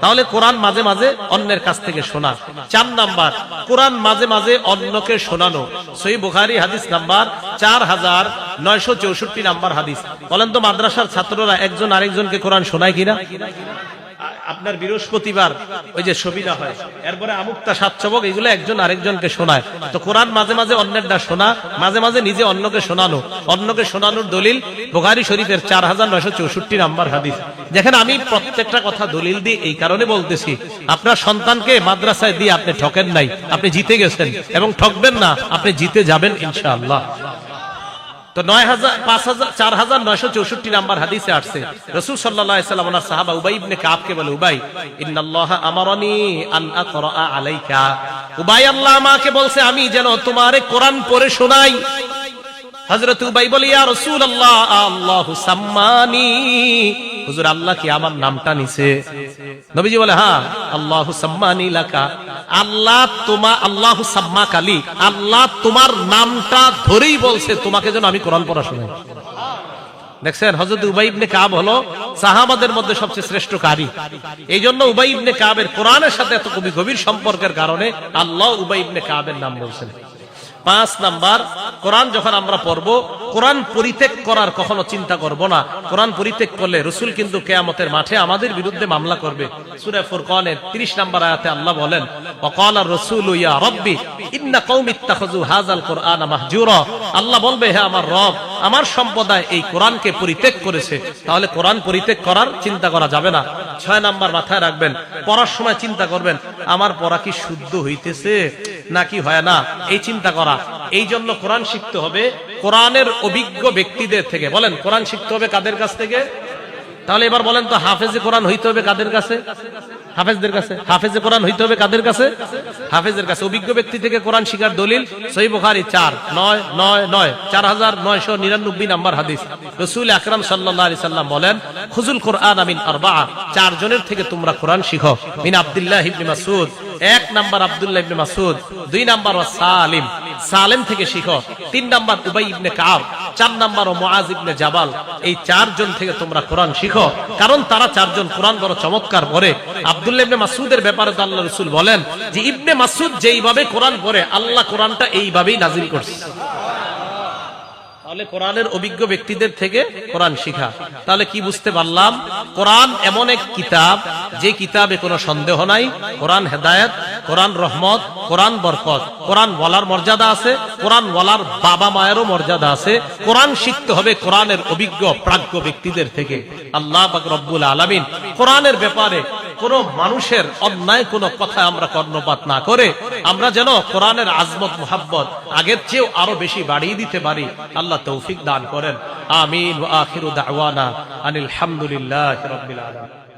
তাহলে কোরআন মাঝে মাঝে অন্যের কাছ থেকে শোনা। 4 নাম্বার, কোরআন মাঝে মাঝে অন্যকে শোনানো। সহিহ বুখারী হাদিস নাম্বার 4964 নাম্বার হাদিস। বলেন তো মাদ্রাসার ছাত্ররা একজন আরেকজনকে কোরআন শোনায় কিনা? আপনার বৃহস্পতিবার ওই যে সবিনা হয়, এরপরে আমুকটা সাতচবক, এগুলো একজন আরেকজনকে শোনায়। তো কোরআন মাঝে মাঝে অন্যেরটা শোনা, মাঝে মাঝে নিজে অন্যকে শোনানো। অন্যকে শোনানোর দলিল বুখারী শরীফের 4964 নাম্বার হাদিস। দেখেন, আমি প্রত্যেকটা কথা দলিল দিয়ে এই কারণে বলতেছি, আপনার সন্তানকে মাদ্রাসায় দিয়ে আপনি ঠকেন নাই, আপনি জিতে গেছেন, এবং ঠকবেন না, আপনি জিতে যাবেন ইনশাআল্লাহ। তো 4964 নাম্বার হাদিসে আসছে, রাসূল সাল্লাল্লাহু আলাইহি ওয়াসাল্লাম ওনার সাহাবা উবাই ইবনে কাবকে বলে, উবাই, ইন্নাল্লাহা আমারানি আন আকরা আলাইকা, উবাই, আল্লাহ আমাকে বলছে আমি যেন তোমারে কোরআন পড়ে শোনাই। হযরত উবাই বলে, ইয়া রাসূলুল্লাহ, আল্লাহু সাম্মানি, হুজুর আল্লাহ কি আমার নামটা নিছে? নবীজি বলে, হ্যাঁ, আল্লাহু সাম্মানি লাকা, আল্লাহু সাম্মাকা লি, আল্লাহ তোমার নামটা ধরেই বলছে তোমাকে যেন আমি কোরআন পড়া শোনাই। দেখছেন, হযরত উবাই ইবনে কাব হলো সাহাবাদের মধ্যে সবচেয়ে শ্রেষ্ঠ কারি। এই জন্য উবাই ইবনে কাবের কোরআনের সাথে এত গভীর সম্পর্কের কারণে আল্লাহ উবাই ইবনে কাবের নাম বলছেন। 5 নাম্বার, কোরআন যখন আমরা পড়বো, কোরআন পরিত্যাগ করার কখনো চিন্তা করব না। কোরআন পরিত্যাগ করলে রাসূল কিন্তু কিয়ামতের মাঠে আমাদের বিরুদ্ধে মামলা করবে। সূরা ফুরকানের 30 নাম্বার আয়াতে আল্লাহ বলেন, ওয়াকালা রাসূলু ইয়া রাব্বি ইন্না কওমি ইত্তাখাযু হাযাল কুরআনা মাহজুরা, আল্লাহ বলবে, হে আমার রব, আমার সম্প্রদায় এই কোরআনকে পরিত্যাগ করেছে। তাহলে কোরআন পরিত্যাগ করার চিন্তা করা যাবে না। 6 নাম্বার, মাথায় রাখবেন, পড়ার সময় চিন্তা করবেন, আমার পড়া কি শুদ্ধ হইতেছে নাকি হয় না, এই চিন্তা করা। এই জন্য কোরআন শিখতে হবে কোরআনের অভিজ্ঞ ব্যক্তিদের থেকে। বলেন, কোরআন শিখতে হবে কাদের কাছ থেকে? তাহলে এবার বলেন তো, হাফেজে কোরআন হইতে হবে কাদের কাছে? হাফেজদের কাছে। হাফেজে কোরআন হইতে হবে কাদের কাছে? হাফেজের কাছে। অভিজ্ঞ ব্যক্তি থেকে কোরআন শিখার দলিল সহিহ বুখারী 4999 নাম্বার হাদিস। রাসূল আকরাম সাল্লাল্লাহু আলাইহি সাল্লাম বলেন, খুযুল কুরআন মিন আরবা'a, 4 জনের থেকে তোমরা কোরআন শিখো। মিন আব্দুল্লাহ ইবনে মাসউদ, 1 নাম্বার আব্দুল্লাহ ইবনে মাসউদ, 2 নাম্বার সালিম, সালেম থেকে শিখো। 3 নাম্বার উবাই ইবনে কাব, 4 নাম্বার মুআজ ইবনে জাবাল। এই 4 জন থেকে তোমরা কোরআন শিখো, কারণ তারা 4 জন কোরআন বড় চমৎকার পড়ে। আব্দুল্লাহ ইবনে মাসউদের ব্যাপারে তো আল্লাহ রাসূল বলেন যে ইবনে মাসউদ যেইভাবে কোরআন পড়ে, আল্লাহ কোরআনটা এইভাবেই নাজিল করছে। তাহলে কোরআনের অভিজ্ঞ ব্যক্তিদের থেকে কোরআন শিখা। তাহলে কি বুঝতে পারলাম? কোরআন এমন এক কিতাব, যে কিতাবে কোনো সন্দেহ নাই। কোরআন হেদায়েত, কোরআন রহমত, কোরআন বরকত। কোরআন বলার মর্যাদা আছে, কোরআন বলার বাবা মায়েরও মর্যাদা আছে। কোরআন শিখতে হবে কোরআনের অভিজ্ঞ প্রাজ্ঞ ব্যক্তিদের থেকে। আল্লাহ পাক রব্বুল আলামিন কোরআনের ব্যাপারে কোন মানুষের অন্যায় কোন কথা আমরা কর্ণপাত না করে আমরা যেন কোরআনের আজমত মুহাব্বত আগের চেয়েও আরো বেশি বাড়িয়ে দিতে পারি। আল্লাহ তৌফিক দান করেন। আমিন। ওয়া আখিরু দাওয়ানা আনিল হামদুলিল্লাহি রাব্বিল আলামিন।